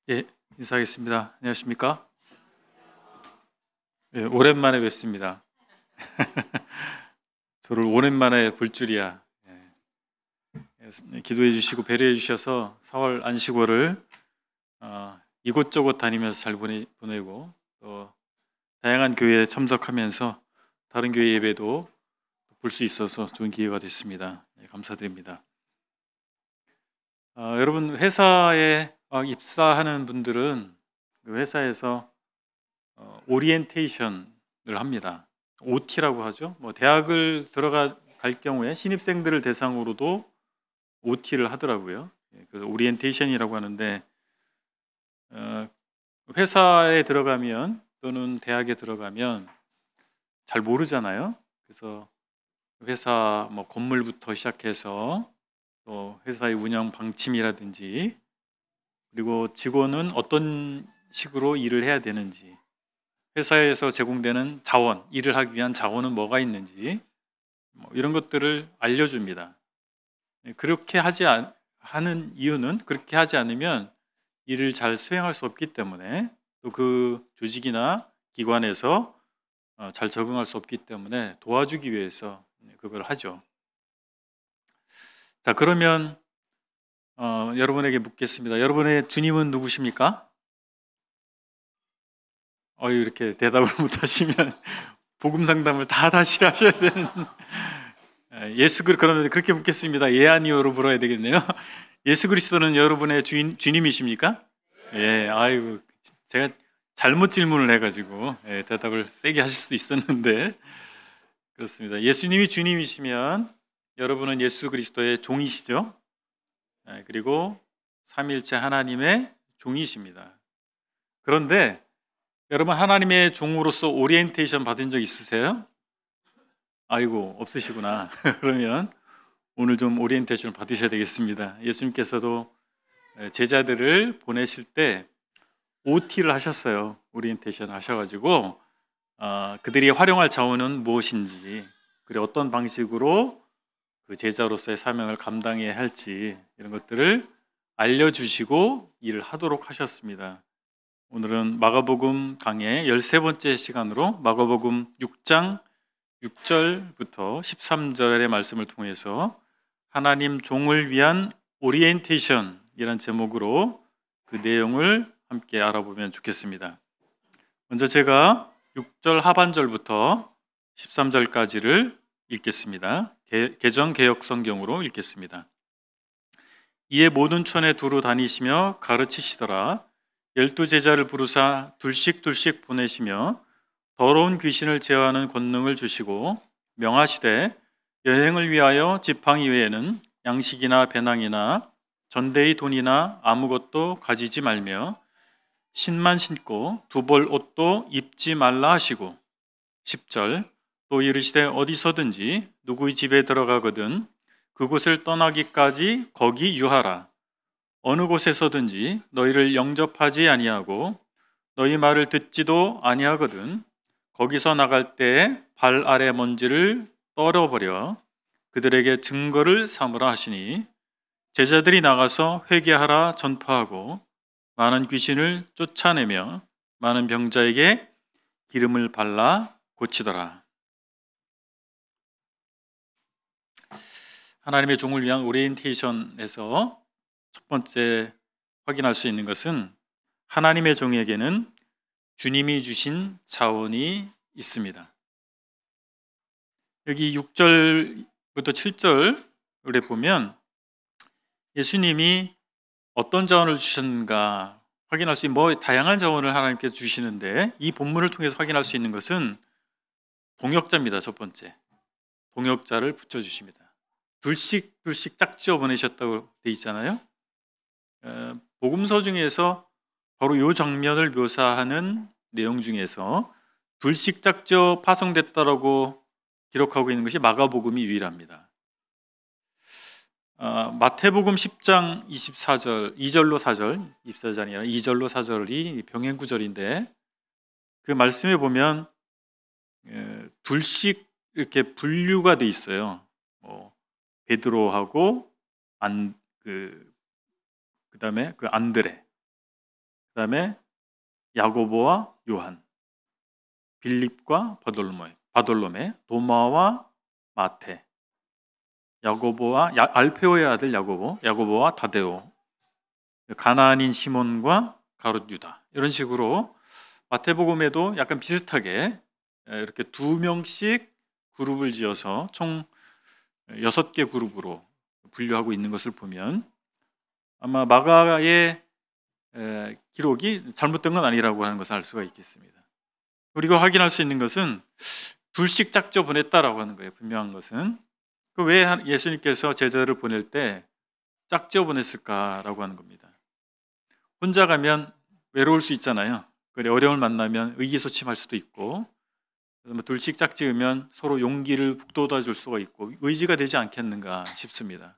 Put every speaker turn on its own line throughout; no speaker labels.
예, 인사하겠습니다. 안녕하십니까? 예, 오랜만에 뵙습니다. 저를 오랜만에 볼 줄이야. 기도해 주시고 배려해 주셔서 4월 안식월을 이곳저곳 다니면서 잘 보내고 또 다양한 교회에 참석하면서 다른 교회 예배도 볼 수 있어서 좋은 기회가 됐습니다. 감사드립니다. 여러분 회사에 입사하는 분들은 그 회사에서 오리엔테이션을 합니다. OT라고 하죠. 대학을 갈 경우에 신입생들을 대상으로도 OT를 하더라고요. 그래서 오리엔테이션이라고 하는데 회사에 들어가면 또는 대학에 들어가면 잘 모르잖아요. 그래서 회사 건물부터 시작해서 또 회사의 운영 방침이라든지 그리고 직원은 어떤 식으로 일을 해야 되는지 회사에서 제공되는 자원, 일을 하기 위한 자원은 뭐가 있는지 이런 것들을 알려줍니다. 그렇게 하는 이유는 그렇게 하지 않으면 일을 잘 수행할 수 없기 때문에 또 그 조직이나 기관에서 잘 적응할 수 없기 때문에 도와주기 위해서 그걸 하죠. 자, 그러면 여러분에게 묻겠습니다. 여러분의 주님은 누구십니까? 이렇게 대답을 못하시면 복음 상담을 다 다시 하셔야 되는. 그러면 그렇게 묻겠습니다. 예 아니요로 물어야 되겠네요. 예수 그리스도는 여러분의 주님이십니까? 예, 아이고 제가 잘못 질문을 해가지고 대답을 세게 하실 수 있었는데 그렇습니다. 예수님이 주님이시면 여러분은 예수 그리스도의 종이시죠. 그리고 삼위일체 하나님의 종이십니다. 그런데 여러분 하나님의 종으로서 오리엔테이션 받은 적 있으세요? 아이고 없으시구나. 그러면 오늘 좀 오리엔테이션을 받으셔야 되겠습니다. 예수님께서도 제자들을 보내실 때 OT를 하셨어요. 오리엔테이션 하셔가지고 그들이 활용할 자원은 무엇인지 그리고 어떤 방식으로 그 제자로서의 사명을 감당해야 할지 이런 것들을 알려주시고 일을 하도록 하셨습니다. 오늘은 마가복음 강의 13번째 시간으로 마가복음 6장 6절부터 13절의 말씀을 통해서 하나님 종을 위한 오리엔테이션이란 제목으로 그 내용을 함께 알아보면 좋겠습니다. 먼저 제가 6절 하반절부터 13절까지를 읽겠습니다. 개정개혁성경으로 읽겠습니다. 이에 모든 촌에 두루 다니시며 가르치시더라. 12제자를 부르사 둘씩 보내시며 더러운 귀신을 제어하는 권능을 주시고 명하시되 여행을 위하여 지팡이 외에는 양식이나 배낭이나 전대의 돈이나 아무것도 가지지 말며 신만 신고 두 벌 옷도 입지 말라 하시고 10절 또 이르시되 어디서든지 누구의 집에 들어가거든 그곳을 떠나기까지 거기 유하라. 어느 곳에서든지 너희를 영접하지 아니하고 너희 말을 듣지도 아니하거든 거기서 나갈 때 발 아래 먼지를 떨어버려 그들에게 증거를 삼으라 하시니 제자들이 나가서 회개하라 전파하고 많은 귀신을 쫓아내며 많은 병자에게 기름을 발라 고치더라. 하나님의 종을 위한 오리엔테이션에서 첫 번째 확인할 수 있는 것은 하나님의 종에게는 주님이 주신 자원이 있습니다. 여기 6절부터 7절에 보면 예수님이 어떤 자원을 주셨는가 확인할 수 있는 다양한 자원을 하나님께서 주시는데 이 본문을 통해서 확인할 수 있는 것은 동역자입니다. 첫 번째 동역자를 붙여주십니다. 둘씩 짝지어 보내셨다고 돼 있잖아요. 복음서 중에서 바로 이 장면을 묘사하는 내용 중에서 둘씩 짝지어 파송됐다라고 기록하고 있는 것이 마가복음이 유일합니다. 마태복음 10장 24절 2절로 4절 24절이 아니라 2절로 4절이 병행구절인데 그 말씀에 보면 둘씩 이렇게 분류가 돼 있어요. 베드로하고 그다음에 그 안드레 그다음에 야고보와 요한, 빌립과 바돌로메, 도마와 마테, 야고보와 알페오의 아들 야고보와 다데오, 가나안인 시몬과 가롯 유다. 이런 식으로 마태복음에도 약간 비슷하게 이렇게 2명씩 그룹을 지어서 총 6개 그룹으로 분류하고 있는 것을 보면 아마 마가의 기록이 잘못된 건 아니라고 하는 것을 알 수가 있겠습니다. 우리가 확인할 수 있는 것은 둘씩 짝져 보냈다라고 하는 거예요. 분명한 것은 왜 예수님께서 제자들을 보낼 때 짝져 보냈을까라고 하는 겁니다. 혼자 가면 외로울 수 있잖아요. 그래, 어려움을 만나면 의기소침할 수도 있고, 둘씩 짝지으면 서로 용기를 북돋아 줄 수가 있고 의지가 되지 않겠는가 싶습니다.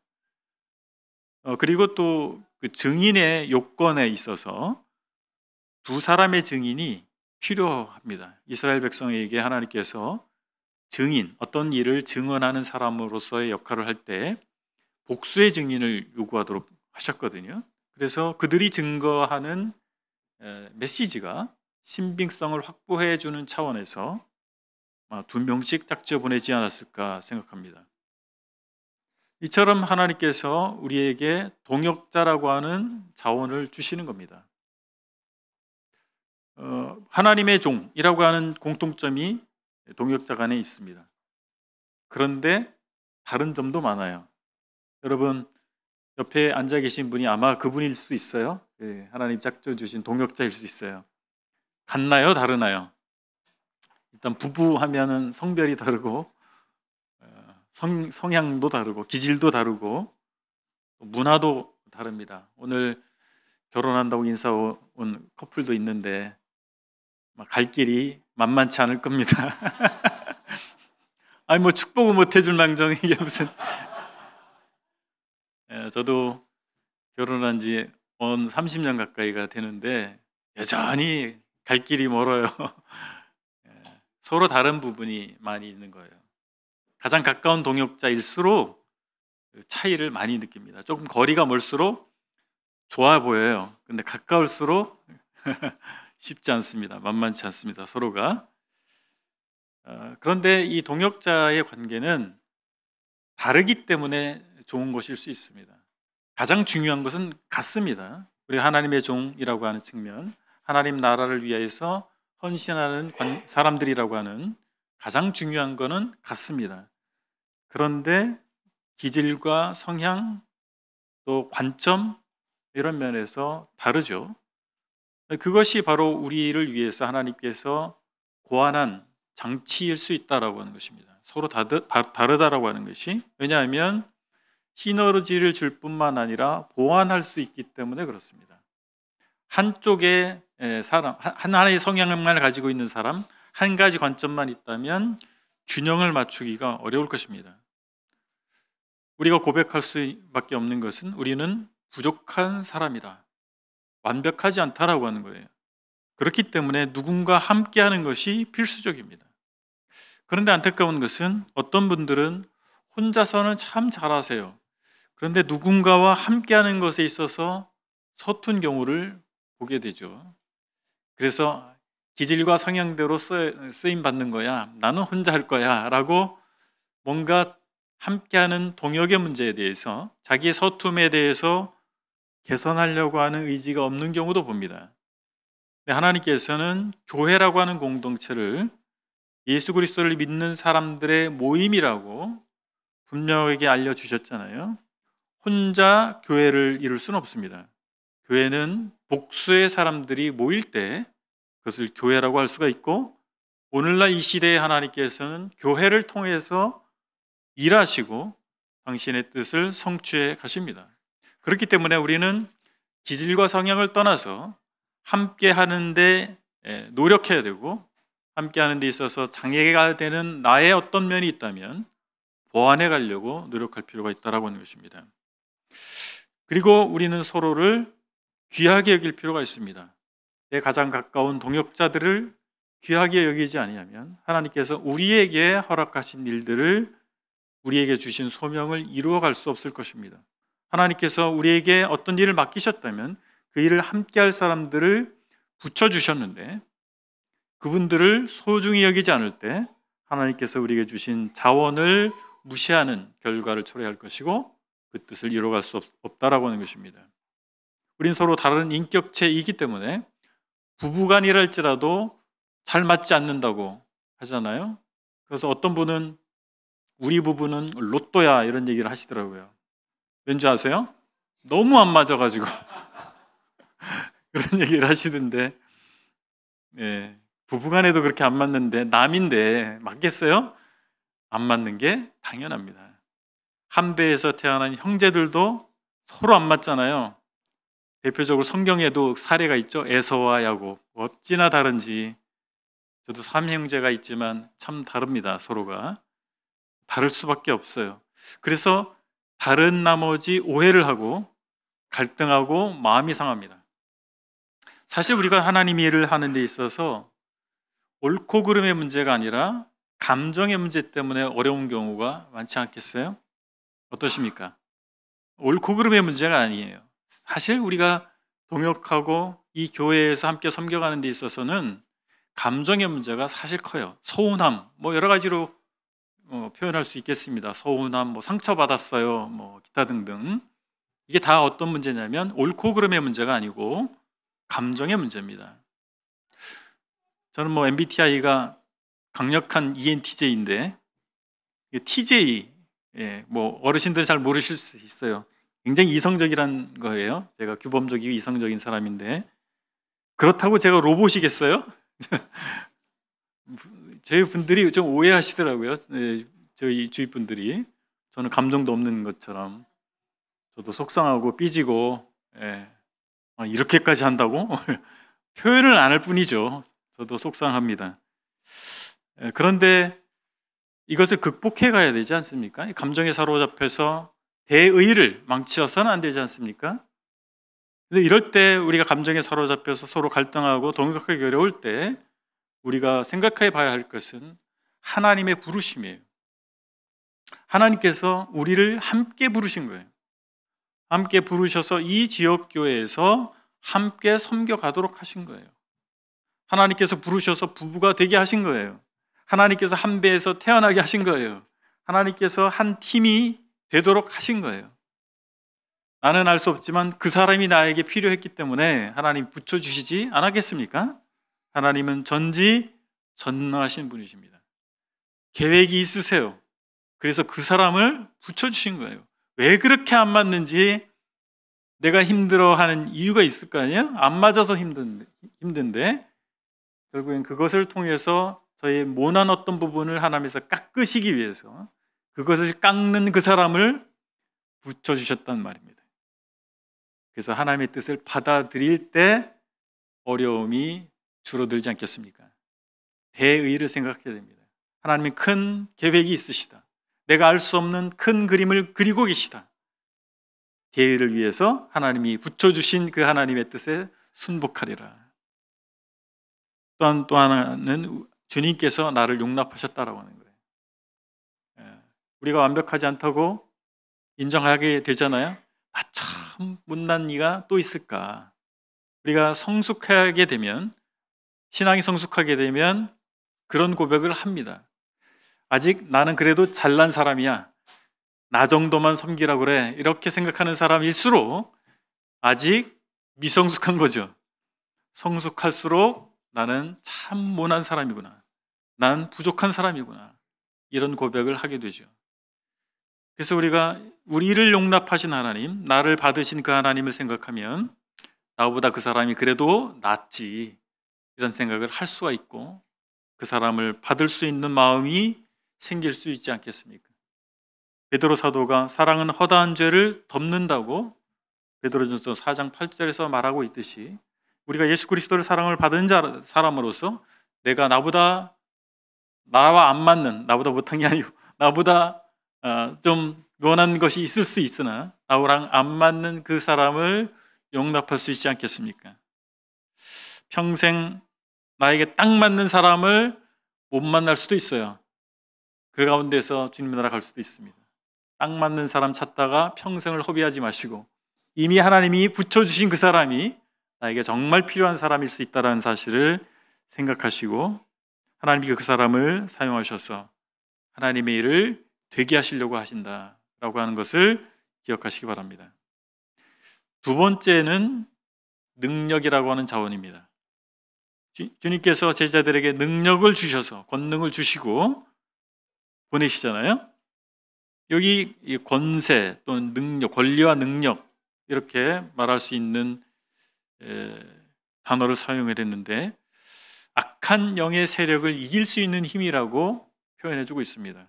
그리고 또 그 증인의 요건에 있어서 2사람의 증인이 필요합니다. 이스라엘 백성에게 하나님께서 증인, 어떤 일을 증언하는 사람으로서의 역할을 할 때 복수의 증인을 요구하도록 하셨거든요. 그래서 그들이 증거하는 메시지가 신빙성을 확보해 주는 차원에서 2명씩 짝지어 보내지 않았을까 생각합니다. 이처럼 하나님께서 우리에게 동역자라고 하는 자원을 주시는 겁니다. 하나님의 종이라고 하는 공통점이 동역자 간에 있습니다. 그런데 다른 점도 많아요. 여러분 옆에 앉아 계신 분이 아마 그분일 수 있어요. 하나님 짝져 주신 동역자일 수 있어요. 같나요? 다르나요? 일단 부부 하면은 성별이 다르고 성향도 다르고 기질도 다르고 문화도 다릅니다. 오늘 결혼한다고 인사 온 커플도 있는데 갈 길이 만만치 않을 겁니다. 아니 뭐 축복을 못 해줄 망정 이게 무슨. 저도 결혼한 지 30년 가까이가 되는데 여전히 갈 길이 멀어요. 서로 다른 부분이 많이 있는 거예요. 가장 가까운 동역자일수록 차이를 많이 느낍니다. 조금 거리가 멀수록 좋아 보여요. 근데 가까울수록 쉽지 않습니다. 만만치 않습니다. 서로가. 그런데 이 동역자의 관계는 다르기 때문에 좋은 것일 수 있습니다. 가장 중요한 것은 같습니다. 우리 하나님의 종이라고 하는 측면, 하나님 나라를 위해서 헌신하는 사람들이라고 하는 가장 중요한 것은 같습니다. 그런데 기질과 성향, 또 관점 이런 면에서 다르죠. 그것이 바로 우리를 위해서 하나님께서 고안한 장치일 수 있다라고 하는 것입니다. 서로 다르다라고 하는 것이. 왜냐하면 시너지를 줄 뿐만 아니라 보완할 수 있기 때문에 그렇습니다. 한쪽의 사람, 하나의 성향만 가지고 있는 사람, 한 가지 관점만 있다면 균형을 맞추기가 어려울 것입니다. 우리가 고백할 수밖에 없는 것은 우리는 부족한 사람이다. 완벽하지 않다라고 하는 거예요. 그렇기 때문에 누군가 함께하는 것이 필수적입니다. 그런데 안타까운 것은 어떤 분들은 혼자서는 참 잘하세요. 그런데 누군가와 함께하는 것에 있어서 서툰 경우를 보게 되죠. 그래서 기질과 성향대로 쓰임 받는 거야, 나는 혼자 할 거야 라고 뭔가 함께하는 동역의 문제에 대해서, 자기의 서툼에 대해서 개선하려고 하는 의지가 없는 경우도 봅니다. 하나님께서는 교회라고 하는 공동체를 예수 그리스도를 믿는 사람들의 모임이라고 분명하게 알려주셨잖아요. 혼자 교회를 이룰 수는 없습니다. 교회는 복수의 사람들이 모일 때 그것을 교회라고 할 수가 있고, 오늘날 이 시대에 하나님께서는 교회를 통해서 일하시고 당신의 뜻을 성취해 가십니다. 그렇기 때문에 우리는 기질과 성향을 떠나서 함께 하는데 노력해야 되고, 함께 하는 데 있어서 장애가 되는 나의 어떤 면이 있다면 보완해 가려고 노력할 필요가 있다라고 하는 것입니다. 그리고 우리는 서로를 귀하게 여길 필요가 있습니다. 내 가장 가까운 동역자들을 귀하게 여기지 아니하면 하나님께서 우리에게 허락하신 일들을, 우리에게 주신 소명을 이루어갈 수 없을 것입니다. 하나님께서 우리에게 어떤 일을 맡기셨다면 그 일을 함께할 사람들을 붙여주셨는데 그분들을 소중히 여기지 않을 때 하나님께서 우리에게 주신 자원을 무시하는 결과를 초래할 것이고 그 뜻을 이뤄갈 수 없다라고 하는 것입니다. 우린 서로 다른 인격체이기 때문에 부부간이랄지라도 잘 맞지 않는다고 하잖아요. 그래서 어떤 분은 우리 부부는 로또야 이런 얘기를 하시더라고요. 왠지 아세요? 너무 안 맞아가지고 그런 얘기를 하시던데 부부간에도 그렇게 안 맞는데 남인데 맞겠어요? 안 맞는 게 당연합니다. 한 배에서 태어난 형제들도 서로 안 맞잖아요. 대표적으로 성경에도 사례가 있죠. 에서와 야곱 어찌나 다른지. 저도 삼형제가 있지만 참 다릅니다. 서로가 다를 수밖에 없어요. 그래서 다른 나머지 오해를 하고 갈등하고 마음이 상합니다. 사실 우리가 하나님 일을 하는 데 있어서 옳고 그름의 문제가 아니라 감정의 문제 때문에 어려운 경우가 많지 않겠어요? 어떠십니까? 옳고 그름의 문제가 아니에요. 사실 우리가 동역하고 이 교회에서 함께 섬겨가는 데 있어서는 감정의 문제가 사실 커요. 서운함, 뭐 여러 가지로 표현할 수 있겠습니다. 서운함, 뭐 상처받았어요, 뭐 기타 등등. 이게 다 어떤 문제냐면 옳고 그름의 문제가 아니고 감정의 문제입니다. 저는 뭐 MBTI가 강력한 ENTJ인데 TJ, 뭐 어르신들은 잘 모르실 수 있어요. 굉장히 이성적이란 거예요. 제가 규범적이고 이성적인 사람인데 그렇다고 제가 로봇이겠어요? 저희 분들이 좀 오해하시더라고요. 저희 주위 분들이 저는 감정도 없는 것처럼 저도 속상하고 삐지고 이렇게까지 한다고? 표현을 안 할 뿐이죠. 저도 속상합니다. 그런데 이것을 극복해 가야 되지 않습니까? 감정에 사로잡혀서 대의를 망치어서는 안 되지 않습니까? 그래서 이럴 때 우리가 감정에 사로잡혀서 서로 갈등하고 동역하기 어려울 때 우리가 생각해 봐야 할 것은 하나님의 부르심이에요. 하나님께서 우리를 함께 부르신 거예요. 함께 부르셔서 이 지역 교회에서 함께 섬겨가도록 하신 거예요. 하나님께서 부르셔서 부부가 되게 하신 거예요. 하나님께서 한 배에서 태어나게 하신 거예요. 하나님께서 한 팀이 되도록 하신 거예요. 나는 알 수 없지만 그 사람이 나에게 필요했기 때문에 하나님 붙여주시지 않았겠습니까? 하나님은 전지전능하신 분이십니다. 계획이 있으세요. 그래서 그 사람을 붙여주신 거예요. 왜 그렇게 안 맞는지 내가 힘들어하는 이유가 있을 거 아니에요? 안 맞아서 힘든데 결국엔 그것을 통해서 저의 모난 어떤 부분을 하나님께서 깎으시기 위해서 그것을 깎는 그 사람을 붙여주셨단 말입니다. 그래서 하나님의 뜻을 받아들일 때 어려움이 줄어들지 않겠습니까? 대의를 생각해야 됩니다. 하나님은 큰 계획이 있으시다. 내가 알 수 없는 큰 그림을 그리고 계시다. 대의를 위해서 하나님이 붙여주신 그 하나님의 뜻에 순복하리라. 또한 또 하나는 주님께서 나를 용납하셨다라고 하는 거예요. 우리가 완벽하지 않다고 인정하게 되잖아요. 참 못난 이가 또 있을까? 우리가 성숙하게 되면, 신앙이 성숙하게 되면 그런 고백을 합니다. 아직 나는 그래도 잘난 사람이야. 나 정도만 섬기라고 그래. 이렇게 생각하는 사람일수록 아직 미성숙한 거죠. 성숙할수록 나는 참 모난 사람이구나. 난 부족한 사람이구나. 이런 고백을 하게 되죠. 그래서 우리가 우리를 용납하신 하나님, 나를 받으신 그 하나님을 생각하면 나보다 그 사람이 그래도 낫지, 이런 생각을 할 수가 있고 그 사람을 받을 수 있는 마음이 생길 수 있지 않겠습니까? 베드로 사도가 사랑은 허다한 죄를 덮는다고 베드로전서 4장 8절에서 말하고 있듯이 우리가 예수 그리스도를 사랑을 받은 사람으로서 내가 나와 안 맞는, 나보다 못한 게 아니고 나보다 좀 원하는 것이 있을 수 있으나 나랑 안 맞는 그 사람을 용납할 수 있지 않겠습니까? 평생 나에게 딱 맞는 사람을 못 만날 수도 있어요. 그 가운데서 주님 나라 갈 수도 있습니다. 딱 맞는 사람 찾다가 평생을 허비하지 마시고 이미 하나님이 붙여주신 그 사람이 나에게 정말 필요한 사람일 수 있다는 사실을 생각하시고 하나님이 그 사람을 사용하셔서 하나님의 일을 되게 하시려고 하신다라고 하는 것을 기억하시기 바랍니다. 두 번째는 능력이라고 하는 자원입니다. 주님께서 제자들에게 능력을 주셔서 권능을 주시고 보내시잖아요. 여기 이 권세 또는 능력, 권리와 능력 이렇게 말할 수 있는 단어를 사용했는데 악한 영의 세력을 이길 수 있는 힘이라고 표현해주고 있습니다.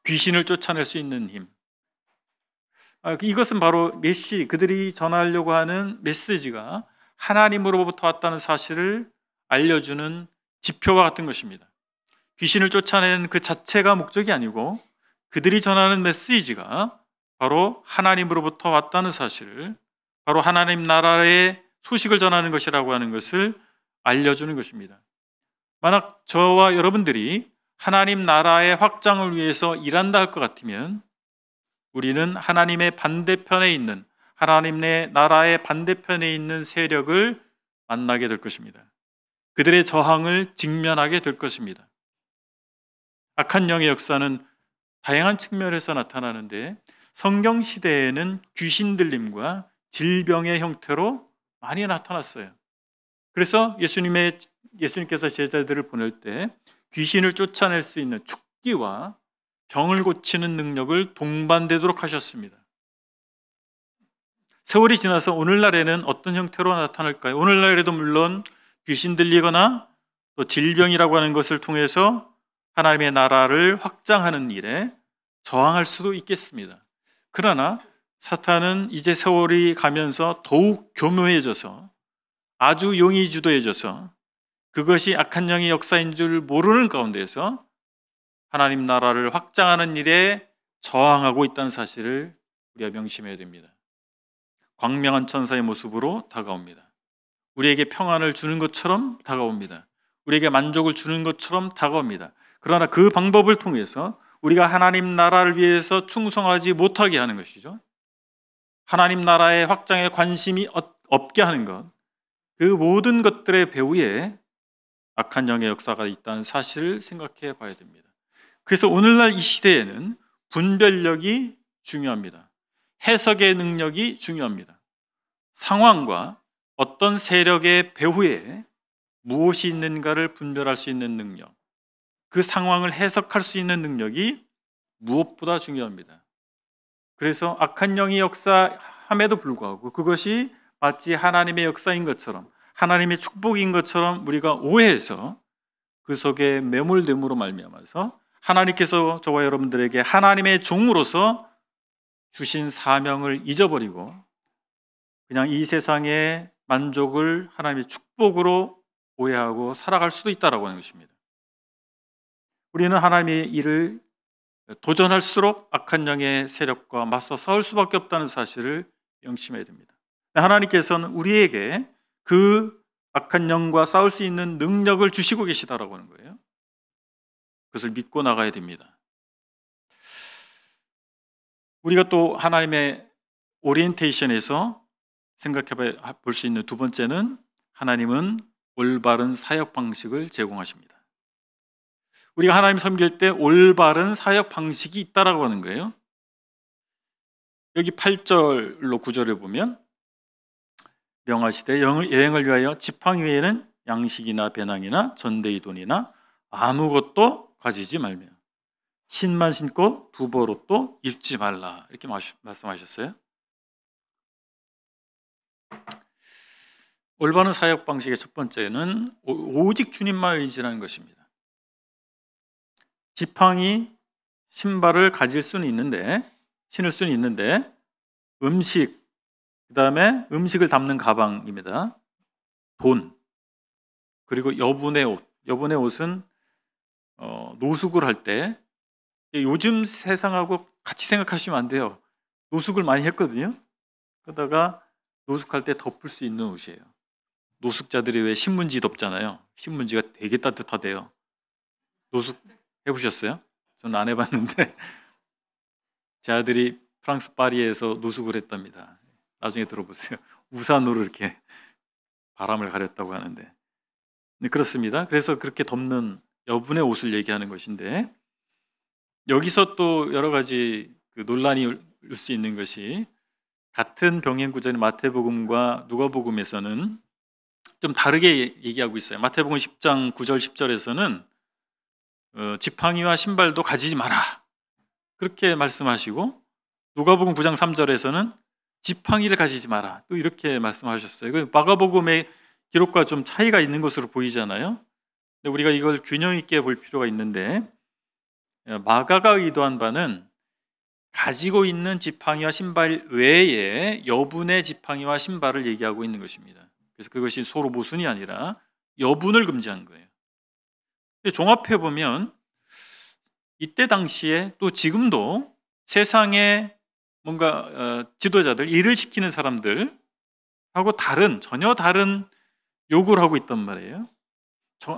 귀신을 쫓아낼 수 있는 힘. 이것은 바로 그들이 전하려고 하는 메시지가 하나님으로부터 왔다는 사실을 알려주는 지표와 같은 것입니다. 귀신을 쫓아내는 그 자체가 목적이 아니고 그들이 전하는 메시지가 바로 하나님으로부터 왔다는 사실을, 바로 하나님 나라의 소식을 전하는 것이라고 하는 것을 알려주는 것입니다. 만약 저와 여러분들이 하나님 나라의 확장을 위해서 일한다 할 것 같으면 우리는 하나님의 반대편에 있는, 하나님의 나라의 반대편에 있는 세력을 만나게 될 것입니다. 그들의 저항을 직면하게 될 것입니다. 악한 영의 역사는 다양한 측면에서 나타나는데 성경 시대에는 귀신 들림과 질병의 형태로 많이 나타났어요. 그래서 예수님께서 제자들을 보낼 때 귀신을 쫓아낼 수 있는 축기와 병을 고치는 능력을 동반되도록 하셨습니다. 세월이 지나서 오늘날에는 어떤 형태로 나타날까요? 오늘날에도 물론 귀신 들리거나 또 질병이라고 하는 것을 통해서 하나님의 나라를 확장하는 일에 저항할 수도 있겠습니다. 그러나 사탄은 이제 세월이 가면서 더욱 교묘해져서 아주 용이 주도해져서 그것이 악한 영의 역사인 줄 모르는 가운데에서 하나님 나라를 확장하는 일에 저항하고 있다는 사실을 우리가 명심해야 됩니다. 광명한 천사의 모습으로 다가옵니다. 우리에게 평안을 주는 것처럼 다가옵니다. 우리에게 만족을 주는 것처럼 다가옵니다. 그러나 그 방법을 통해서 우리가 하나님 나라를 위해서 충성하지 못하게 하는 것이죠. 하나님 나라의 확장에 관심이 없게 하는 것, 그 모든 것들의 배후에 악한 영의 역사가 있다는 사실을 생각해 봐야 됩니다. 그래서 오늘날 이 시대에는 분별력이 중요합니다. 해석의 능력이 중요합니다. 상황과 어떤 세력의 배후에 무엇이 있는가를 분별할 수 있는 능력, 그 상황을 해석할 수 있는 능력이 무엇보다 중요합니다. 그래서 악한 영이 역사함에도 불구하고 그것이 마치 하나님의 역사인 것처럼, 하나님의 축복인 것처럼 우리가 오해해서 그 속에 매몰됨으로 말미암아서 하나님께서 저와 여러분들에게 하나님의 종으로서 주신 사명을 잊어버리고 그냥 이 세상의 만족을 하나님의 축복으로 오해하고 살아갈 수도 있다라고 하는 것입니다. 우리는 하나님의 일을 도전할수록 악한 영의 세력과 맞서 싸울 수밖에 없다는 사실을 명심해야 됩니다. 하나님께서는 우리에게 그 악한 영과 싸울 수 있는 능력을 주시고 계시다라고 하는 거예요. 그것을 믿고 나가야 됩니다. 우리가 또 하나님의 오리엔테이션에서 생각해 볼 수 있는 두 번째는 하나님은 올바른 사역 방식을 제공하십니다. 우리가 하나님 섬길 때 올바른 사역 방식이 있다라고 하는 거예요. 여기 8절로 9절을 보면 명하시되 여행을 위하여 지팡이 외에는 양식이나 배낭이나 전대의 돈이나 아무것도 가지지 말며 신만 신고 두벌옷도 입지 말라 이렇게 말씀하셨어요. 올바른 사역 방식의 첫 번째는 오직 주님만 의지하는 것입니다. 지팡이, 신발을 가질 수는 있는데, 신을 수는 있는데 음식, 그 다음에 음식을 담는 가방입니다. 돈, 그리고 여분의 옷. 여분의 옷은 노숙을 할 때, 요즘 세상하고 같이 생각하시면 안 돼요. 노숙을 많이 했거든요. 그러다가 노숙할 때 덮을 수 있는 옷이에요. 노숙자들이 왜 신문지 덮잖아요. 신문지가 되게 따뜻하대요. 노숙 해보셨어요? 저는 안 해봤는데 제 아들이 프랑스 파리에서 노숙을 했답니다. 나중에 들어보세요. 우산으로 이렇게 바람을 가렸다고 하는데, 네, 그렇습니다. 그래서 그렇게 덮는 여분의 옷을 얘기하는 것인데, 여기서 또 여러 가지 그 논란이 올 수 있는 것이, 같은 병행 구절인 마태복음과 누가복음에서는 좀 다르게 얘기하고 있어요. 마태복음 10장 9절 10절에서는 지팡이와 신발도 가지지 마라, 그렇게 말씀하시고, 누가복음 9장 3절에서는 지팡이를 가지지 마라, 또 이렇게 말씀하셨어요. 마가복음의 기록과 좀 차이가 있는 것으로 보이잖아요. 근데 우리가 이걸 균형 있게 볼 필요가 있는데, 마가가 의도한 바는 가지고 있는 지팡이와 신발 외에 여분의 지팡이와 신발을 얘기하고 있는 것입니다. 그래서 그것이 서로 모순이 아니라 여분을 금지한 거예요. 종합해 보면 이때 당시에 또 지금도 세상에 뭔가 지도자들, 일을 시키는 사람들하고 전혀 다른 요구를 하고 있단 말이에요.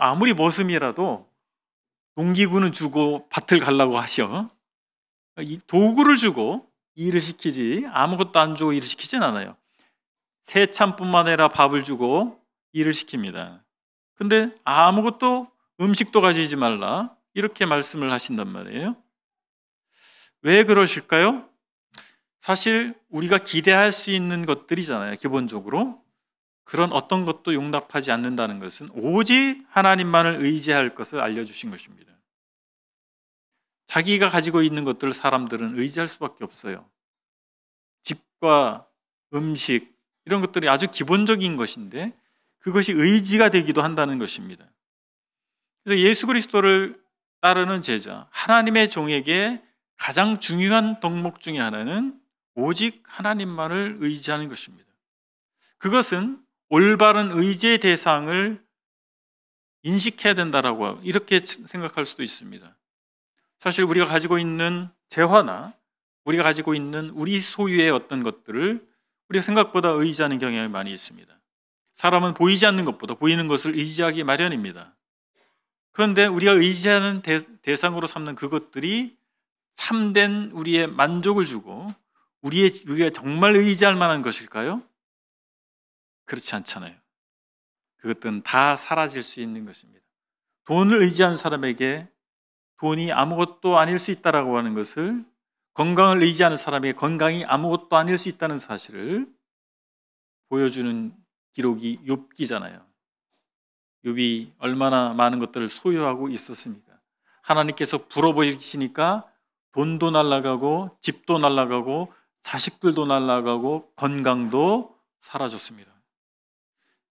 아무리 머슴이라도 농기구는 주고 밭을 갈라고 하셔. 이 도구를 주고 일을 시키지, 아무것도 안 주고 일을 시키진 않아요. 세찬뿐만 아니라 밥을 주고 일을 시킵니다. 근데 아무것도, 음식도 가지지 말라, 이렇게 말씀을 하신단 말이에요. 왜 그러실까요? 사실 우리가 기대할 수 있는 것들이잖아요. 기본적으로 그런 어떤 것도 용납하지 않는다는 것은 오직 하나님만을 의지할 것을 알려주신 것입니다. 자기가 가지고 있는 것들을 사람들은 의지할 수밖에 없어요. 집과 음식, 이런 것들이 아주 기본적인 것인데 그것이 의지가 되기도 한다는 것입니다. 그래서 예수 그리스도를 따르는 제자, 하나님의 종에게 가장 중요한 덕목 중에 하나는 오직 하나님만을 의지하는 것입니다. 그것은 올바른 의지의 대상을 인식해야 된다라고 이렇게 생각할 수도 있습니다. 사실 우리가 가지고 있는 재화나 우리가 가지고 있는 우리 소유의 어떤 것들을 우리가 생각보다 의지하는 경향이 많이 있습니다. 사람은 보이지 않는 것보다 보이는 것을 의지하기 마련입니다. 그런데 우리가 의지하는 대상으로 삼는 그것들이 참된 우리의 만족을 주고 우리가 정말 의지할 만한 것일까요? 그렇지 않잖아요. 그것들은 다 사라질 수 있는 것입니다. 돈을 의지한 사람에게 돈이 아무것도 아닐 수 있다라고 하는 것을, 건강을 의지하는 사람에게 건강이 아무것도 아닐 수 있다는 사실을 보여주는 기록이 욥기잖아요. 욥이 얼마나 많은 것들을 소유하고 있었습니까? 하나님께서 불어버리시니까 돈도 날아가고 집도 날아가고 자식들도 날아가고 건강도 사라졌습니다.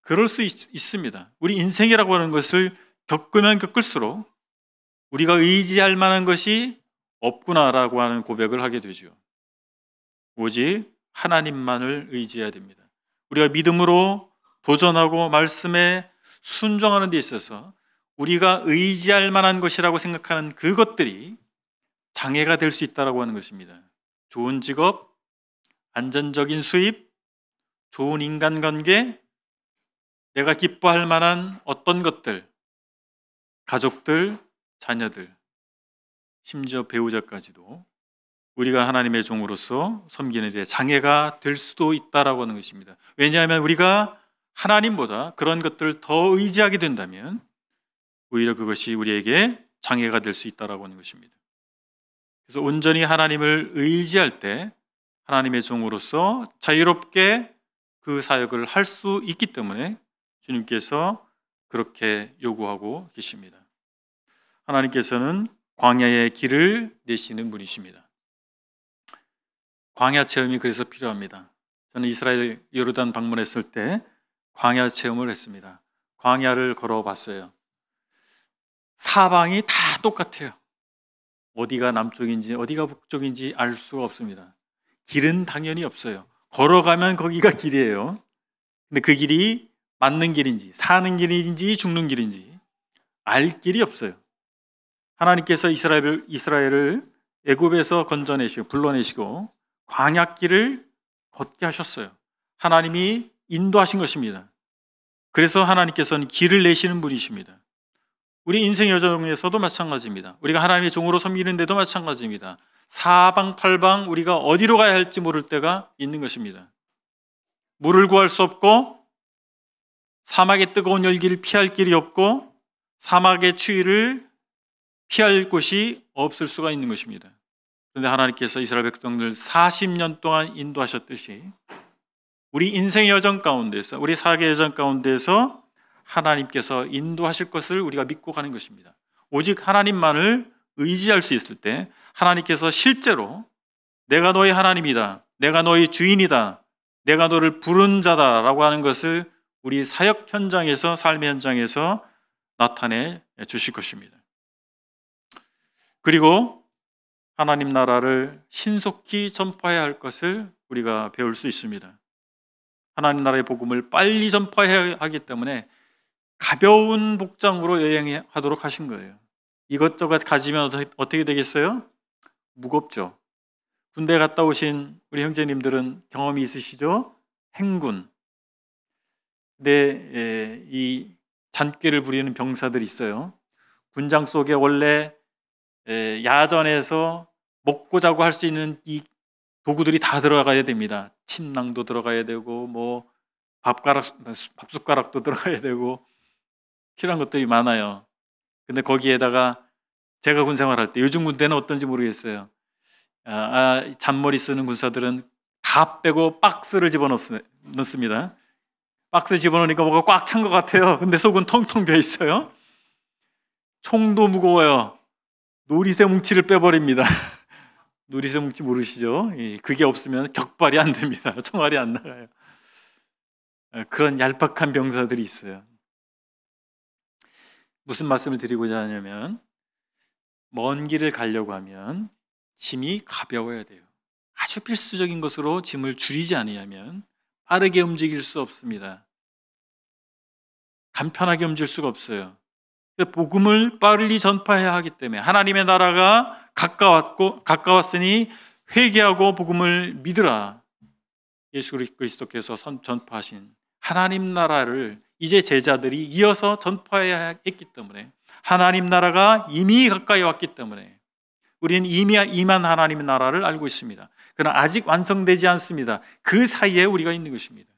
그럴 수 있습니다. 우리 인생이라고 하는 것을 겪으면 겪을수록 우리가 의지할 만한 것이 없구나라고 하는 고백을 하게 되죠. 오직 하나님만을 의지해야 됩니다. 우리가 믿음으로 도전하고 말씀에 순종하는 데 있어서 우리가 의지할 만한 것이라고 생각하는 그것들이 장애가 될 수 있다고 하는 것입니다. 좋은 직업, 안정적인 수입, 좋은 인간관계, 내가 기뻐할 만한 어떤 것들, 가족들, 자녀들, 심지어 배우자까지도 우리가 하나님의 종으로서 섬기는 데 장애가 될 수도 있다라고 하는 것입니다. 왜냐하면 우리가 하나님보다 그런 것들을 더 의지하게 된다면 오히려 그것이 우리에게 장애가 될 수 있다라고 하는 것입니다. 그래서 온전히 하나님을 의지할 때 하나님의 종으로서 자유롭게 그 사역을 할 수 있기 때문에 주님께서 그렇게 요구하고 계십니다. 하나님께서는 광야의 길을 내시는 분이십니다. 광야 체험이 그래서 필요합니다. 저는 이스라엘 요르단 방문했을 때 광야 체험을 했습니다. 광야를 걸어봤어요. 사방이 다 똑같아요. 어디가 남쪽인지 어디가 북쪽인지 알 수가 없습니다. 길은 당연히 없어요. 걸어가면 거기가 길이에요. 근데 그 길이 맞는 길인지 사는 길인지 죽는 길인지 알 길이 없어요. 하나님께서 이스라엘을 애굽에서 건져내시고 불러내시고 광야길을 걷게 하셨어요. 하나님이 인도하신 것입니다. 그래서 하나님께서는 길을 내시는 분이십니다. 우리 인생 여정에서도 마찬가지입니다. 우리가 하나님의 종으로 섬기는 데도 마찬가지입니다. 사방팔방 우리가 어디로 가야 할지 모를 때가 있는 것입니다. 물을 구할 수 없고 사막의 뜨거운 열기를 피할 길이 없고 사막의 추위를 피할 곳이 없을 수가 있는 것입니다. 그런데 하나님께서 이스라엘 백성들 40년 동안 인도하셨듯이 우리 인생의 여정 가운데서, 우리 사역의 여정 가운데서 하나님께서 인도하실 것을 우리가 믿고 가는 것입니다. 오직 하나님만을 의지할 수 있을 때 하나님께서 실제로 내가 너의 하나님이다, 내가 너의 주인이다, 내가 너를 부른 자다라고 하는 것을 우리 사역 현장에서, 삶의 현장에서 나타내 주실 것입니다. 그리고 하나님 나라를 신속히 전파해야 할 것을 우리가 배울 수 있습니다. 하나님 나라의 복음을 빨리 전파해야 하기 때문에 가벼운 복장으로 여행하도록 하신 거예요. 이것저것 가지면 어떻게 되겠어요? 무겁죠. 군대 갔다 오신 우리 형제님들은 경험이 있으시죠? 행군. 근데 이 잔꾀를 부리는 병사들이 있어요. 군장 속에 원래 야전에서 먹고 자고 할 수 있는 이 도구들이 다 들어가야 됩니다. 침낭도 들어가야 되고 뭐 밥숟가락도 들어가야 되고 필요한 것들이 많아요. 근데 거기에다가 제가 군 생활할 때, 요즘 군대는 어떤지 모르겠어요. 잔머리 쓰는 군사들은 다 빼고 박스를 집어넣습니다. 박스 집어넣으니까 뭐가 꽉 찬 것 같아요. 근데 속은 텅텅 비어 있어요. 총도 무거워요. 놀이새 뭉치를 빼버립니다. 놀이새 뭉치 모르시죠? 그게 없으면 격발이 안 됩니다. 총알이 안 나가요. 그런 얄팍한 병사들이 있어요. 무슨 말씀을 드리고자 하냐면, 먼 길을 가려고 하면 짐이 가벼워야 돼요. 아주 필수적인 것으로 짐을 줄이지 않으면 빠르게 움직일 수 없습니다. 간편하게 움직일 수가 없어요. 복음을 빨리 전파해야 하기 때문에 하나님의 나라가 가까웠으니 회개하고 복음을 믿으라. 예수 그리스도께서 전파하신 하나님 나라를 이제 제자들이 이어서 전파해야 했기 때문에, 하나님 나라가 이미 가까이 왔기 때문에 우리는 이미 임한 하나님의 나라를 알고 있습니다. 그러나 아직 완성되지 않습니다. 그 사이에 우리가 있는 것입니다.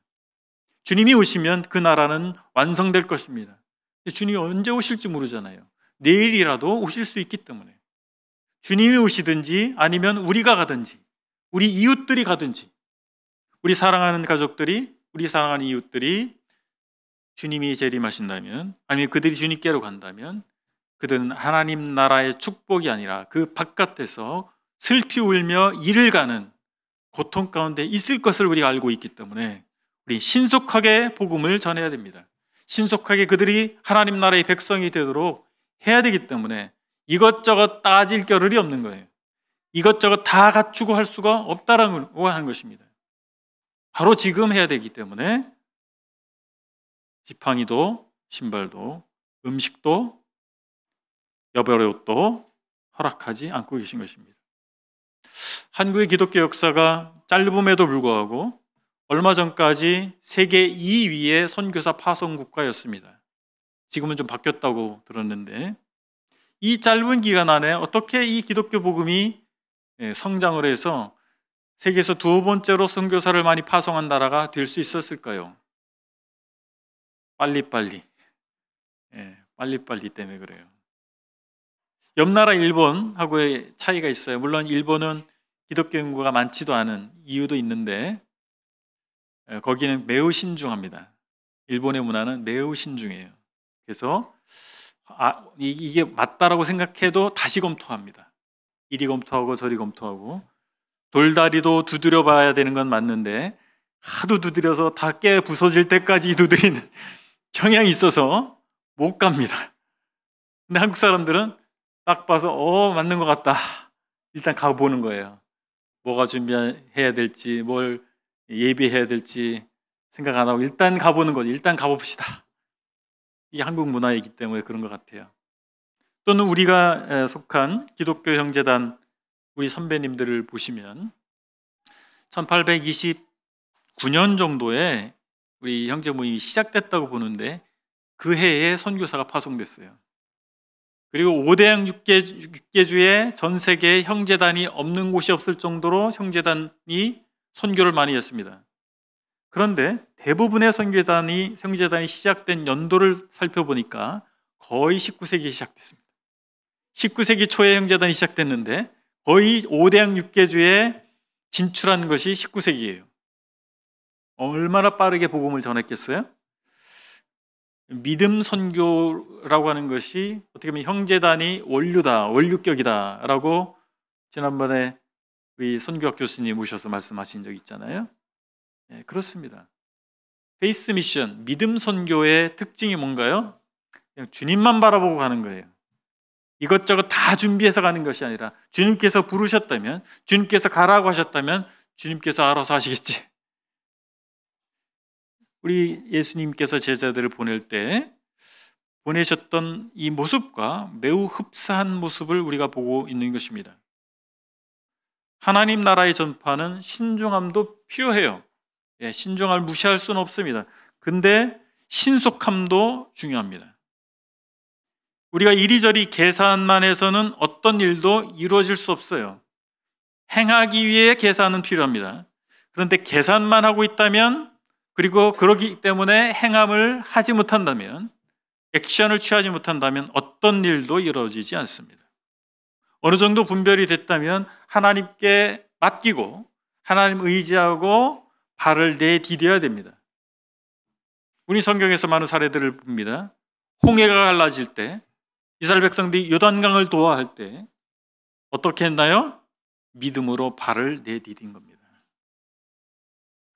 주님이 오시면 그 나라는 완성될 것입니다. 주님이 언제 오실지 모르잖아요. 내일이라도 오실 수 있기 때문에 주님이 오시든지 아니면 우리가 가든지, 우리 이웃들이 가든지, 우리 사랑하는 가족들이, 우리 사랑하는 이웃들이 주님이 재림하신다면, 아니면 그들이 주님께로 간다면, 그들은 하나님 나라의 축복이 아니라 그 바깥에서 슬피 울며 이를 가는 고통 가운데 있을 것을 우리가 알고 있기 때문에 우리 신속하게 복음을 전해야 됩니다. 신속하게 그들이 하나님 나라의 백성이 되도록 해야 되기 때문에 이것저것 따질 겨를이 없는 거예요. 이것저것 다 갖추고 할 수가 없다라고 하는 것입니다. 바로 지금 해야 되기 때문에 지팡이도 신발도 음식도 여벌의 옷도 허락하지 않고 계신 것입니다. 한국의 기독교 역사가 짧음에도 불구하고 얼마 전까지 세계 2위의 선교사 파송 국가였습니다. 지금은 좀 바뀌었다고 들었는데, 이 짧은 기간 안에 어떻게 이 기독교 복음이 성장을 해서 세계에서 두 번째로 선교사를 많이 파송한 나라가 될 수 있었을까요? 빨리빨리 때문에 그래요. 옆나라 일본하고의 차이가 있어요. 물론 일본은 기독교 인구가 많지도 않은 이유도 있는데 거기는 매우 신중합니다. 일본의 문화는 매우 신중해요. 그래서 이게 맞다라고 생각해도 다시 검토합니다. 이리 검토하고 저리 검토하고, 돌다리도 두드려 봐야 되는 건 맞는데 하도 두드려서 다 깨 부서질 때까지 두드리는 경향이 있어서 못 갑니다. 근데 한국 사람들은 딱 봐서 맞는 것 같다, 일단 가보는 거예요. 뭐가 준비해야 될지, 뭘 예비해야 될지 생각 안 하고 일단 가보는 거죠. 일단 가봅시다. 이게 한국 문화이기 때문에 그런 것 같아요. 또는 우리가 속한 기독교 형제단 우리 선배님들을 보시면 1829년 정도에 우리 형제 모임이 시작됐다고 보는데 그 해에 선교사가 파송됐어요. 그리고 5대양 6개주에 전 세계에 형제단이 없는 곳이 없을 정도로 형제단이 선교를 많이 했습니다. 그런데 대부분의 선교재단이 시작된 연도를 살펴보니까 거의 19세기에 시작됐습니다. 19세기 초에 형제단이 시작됐는데 거의 5대양 6개주에 진출한 것이 19세기예요. 얼마나 빠르게 복음을 전했겠어요? 믿음 선교라고 하는 것이 어떻게 보면 형제단이 원류다, 원류격이다 라고 지난번에 우리 선교학 교수님 모셔서 말씀하신 적 있잖아요. 네, 그렇습니다. 페이스 미션, 믿음 선교의 특징이 뭔가요? 그냥 주님만 바라보고 가는 거예요. 이것저것 다 준비해서 가는 것이 아니라 주님께서 부르셨다면, 주님께서 가라고 하셨다면 주님께서 알아서 하시겠지. 우리 예수님께서 제자들을 보낼 때 보내셨던 이 모습과 매우 흡사한 모습을 우리가 보고 있는 것입니다. 하나님 나라의 전파는 신중함도 필요해요. 신중함을 무시할 수는 없습니다. 근데 신속함도 중요합니다. 우리가 이리저리 계산만 해서는 어떤 일도 이루어질 수 없어요. 행하기 위해 계산은 필요합니다. 그런데 계산만 하고 있다면, 그리고 그러기 때문에 행함을 하지 못한다면, 액션을 취하지 못한다면 어떤 일도 이루어지지 않습니다. 어느 정도 분별이 됐다면 하나님께 맡기고 하나님 의지하고 발을 내디뎌야 됩니다. 우리 성경에서 많은 사례들을 봅니다. 홍해가 갈라질 때, 이스라엘 백성들이 요단강을 도하할 때 어떻게 했나요? 믿음으로 발을 내디딘 겁니다.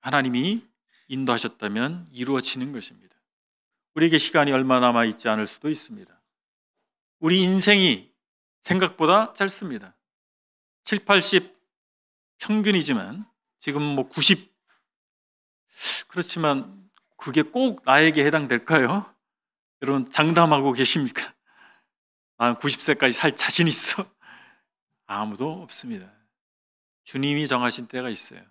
하나님이 인도하셨다면 이루어지는 것입니다. 우리에게 시간이 얼마 남아있지 않을 수도 있습니다. 우리 인생이 생각보다 짧습니다. 7, 80 평균이지만 지금 90, 그렇지만 그게 꼭 나에게 해당될까요? 여러분 장담하고 계십니까? 난 90세까지 살 자신 있어? 아무도 없습니다. 주님이 정하신 때가 있어요.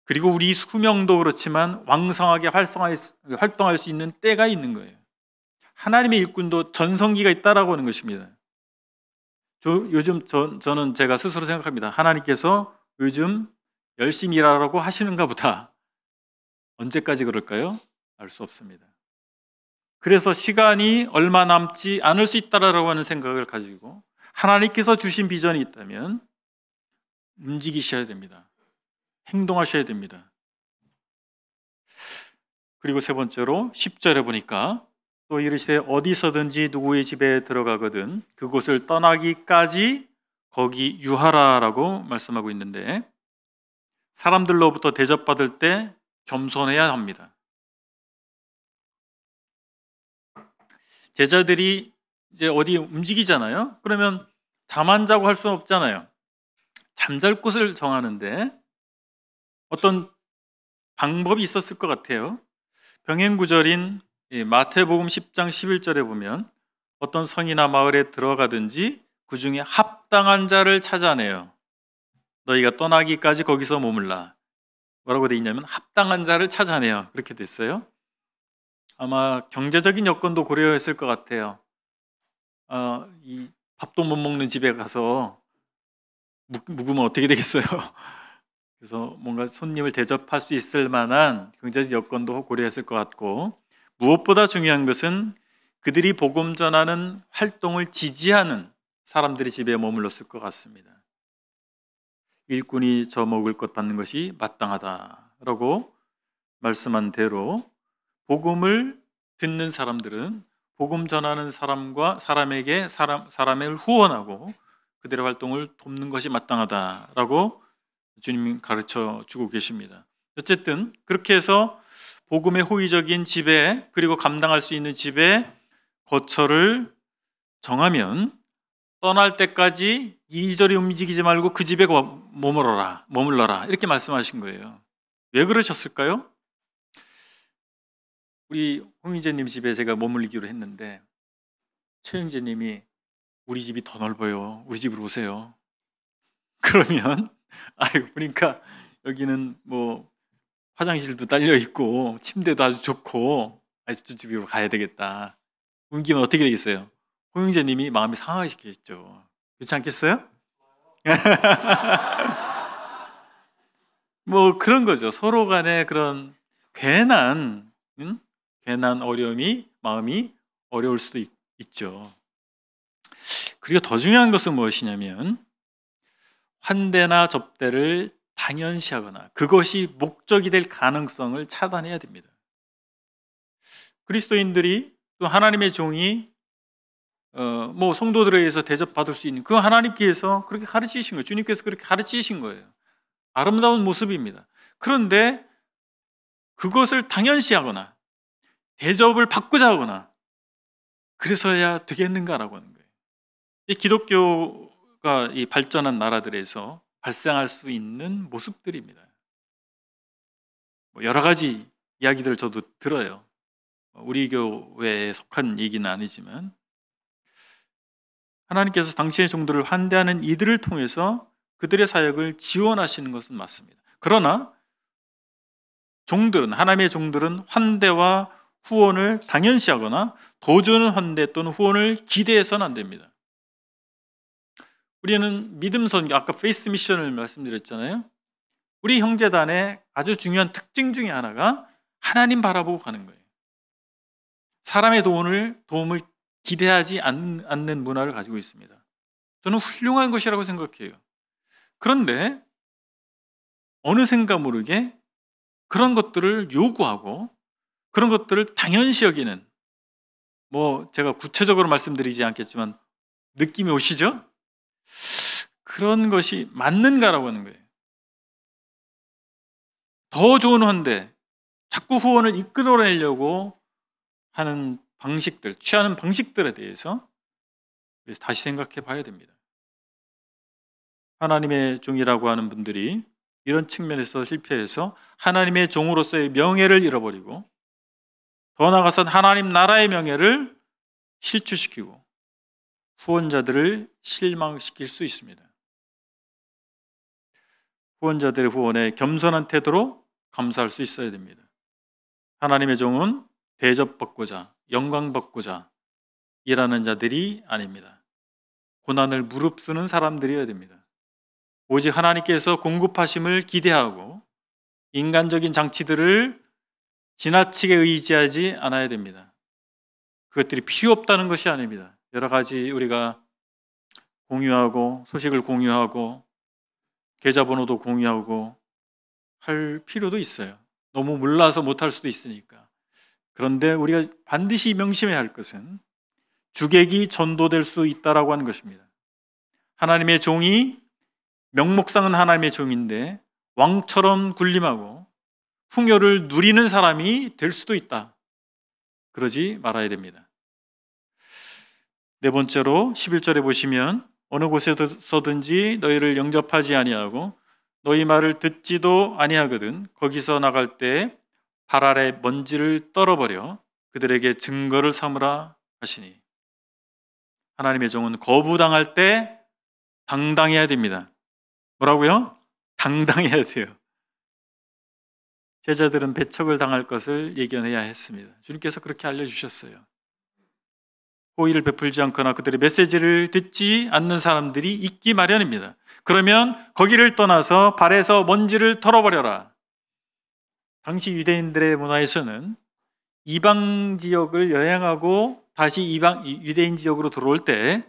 그리고 우리 수명도 그렇지만 왕성하게 활동할 수 있는 때가 있는 거예요. 하나님의 일꾼도 전성기가 있다라고 하는 것입니다. 저는 제가 스스로 생각합니다. 하나님께서 요즘 열심히 일하라고 하시는가 보다. 언제까지 그럴까요? 알 수 없습니다. 그래서 시간이 얼마 남지 않을 수 있다라고 하는 생각을 가지고 하나님께서 주신 비전이 있다면 움직이셔야 됩니다. 행동하셔야 됩니다. 그리고 세 번째로 10절에 보니까 또 이르시되 어디서든지 누구의 집에 들어가거든 그곳을 떠나기까지 거기 유하라라고 말씀하고 있는데, 사람들로부터 대접받을 때 겸손해야 합니다. 제자들이 이제 어디 움직이잖아요. 그러면 잠 안 자고 할 수는 없잖아요. 잠잘 곳을 정하는데 어떤 방법이 있었을 것 같아요. 병행구절인 마태복음 10장 11절에 보면 어떤 성이나 마을에 들어가든지 그 중에 합당한 자를 찾아내요. 너희가 떠나기까지 거기서 머물라. 뭐라고 돼 있냐면 합당한 자를 찾아내요. 그렇게 됐어요. 아마 경제적인 여건도 고려했을 것 같아요. 이 밥도 못 먹는 집에 가서 묵으면 어떻게 되겠어요? 그래서 뭔가 손님을 대접할 수 있을 만한 경제적 여건도 고려했을 것 같고, 무엇보다 중요한 것은 그들이 복음 전하는 활동을 지지하는 사람들이 집에 머물렀을 것 같습니다. 일꾼이 저 먹을 것 받는 것이 마땅하다라고 말씀한 대로 복음을 듣는 사람들은 복음 전하는 사람에게 사람을 후원하고 그들의 활동을 돕는 것이 마땅하다라고 주님이 가르쳐 주고 계십니다. 어쨌든 그렇게 해서 복음의 호의적인 지배, 그리고 감당할 수 있는 지배 거처를 정하면 떠날 때까지 이리저리 움직이지 말고 그 집에 머물러라 이렇게 말씀하신 거예요. 왜 그러셨을까요? 우리 홍인재님 집에 제가 머물기로 했는데 최영재님이 우리 집이 더 넓어요. 우리 집으로 오세요. 그러면 그러니까 여기는 뭐 화장실도 딸려 있고 침대도 아주 좋고 저 집으로 가야 되겠다. 옮기면 어떻게 되겠어요? 홍영재님이 마음이 상하시겠죠. 그렇지 않겠어요? 뭐 그런 거죠. 서로 간에 그런 괜한 마음이 어려울 수도 있죠. 그리고 더 중요한 것은 무엇이냐면 환대나 접대를 당연시하거나 그것이 목적이 될 가능성을 차단해야 됩니다. 그리스도인들이 또 하나님의 종이 성도들에 의해서 대접받을 수 있는 그 하나님께서 그렇게 가르치신 거예요. 주님께서 그렇게 가르치신 거예요. 아름다운 모습입니다. 그런데 그것을 당연시하거나 대접을 받고자 하거나 그래서야 되겠는가라고 하는 거예요. 이 기독교가 이 발전한 나라들에서 발생할 수 있는 모습들입니다. 여러 가지 이야기들을 저도 들어요. 우리 교회에 속한 얘기는 아니지만 하나님께서 당신의 종들을 환대하는 이들을 통해서 그들의 사역을 지원하시는 것은 맞습니다. 그러나 하나님의 종들은 환대와 후원을 당연시하거나 더 주는 환대 또는 후원을 기대해서는 안 됩니다. 우리는 믿음 선교, 아까 페이스 미션을 말씀드렸잖아요. 우리 형제단의 아주 중요한 특징 중에 하나가 하나님 바라보고 가는 거예요. 사람의 도움을 기대하지 않는 문화를 가지고 있습니다. 저는 훌륭한 것이라고 생각해요. 그런데 어느샌가 모르게 그런 것들을 요구하고 그런 것들을 당연시 여기는, 제가 구체적으로 말씀드리지 않겠지만 느낌이 오시죠? 그런 것이 맞는가라고 하는 거예요. 더 좋은 환대, 자꾸 후원을 이끌어내려고 하는 방식들, 취하는 방식들에 대해서 다시 생각해 봐야 됩니다. 하나님의 종이라고 하는 분들이 이런 측면에서 실패해서 하나님의 종으로서의 명예를 잃어버리고 더 나아가서 하나님 나라의 명예를 실추시키고 후원자들을 실망시킬 수 있습니다. 후원자들의 후원에 겸손한 태도로 감사할 수 있어야 됩니다. 하나님의 종은 대접받고자, 영광받고자 일하는 자들이 아닙니다. 고난을 무릅쓰는 사람들이어야 됩니다. 오직 하나님께서 공급하심을 기대하고 인간적인 장치들을 지나치게 의지하지 않아야 됩니다. 그것들이 필요 없다는 것이 아닙니다. 여러 가지 우리가 공유하고 소식을 공유하고 계좌번호도 공유하고 할 필요도 있어요. 너무 몰라서 못할 수도 있으니까. 그런데 우리가 반드시 명심해야 할 것은 주객이 전도될 수 있다라고 하는 것입니다. 하나님의 종이 명목상은 하나님의 종인데 왕처럼 군림하고 풍요를 누리는 사람이 될 수도 있다. 그러지 말아야 됩니다. 네 번째로 11절에 보시면 어느 곳에서든지 너희를 영접하지 아니하고 너희 말을 듣지도 아니하거든 거기서 나갈 때 발 아래 먼지를 떨어버려 그들에게 증거를 삼으라 하시니. 하나님의 종은 거부당할 때 당당해야 됩니다. 뭐라고요? 당당해야 돼요. 제자들은 배척을 당할 것을 예견해야 했습니다. 주님께서 그렇게 알려주셨어요. 호의를 베풀지 않거나 그들의 메시지를 듣지 않는 사람들이 있기 마련입니다. 그러면 거기를 떠나서 발에서 먼지를 털어버려라. 당시 유대인들의 문화에서는 이방 지역을 여행하고 다시 유대인 지역으로 들어올 때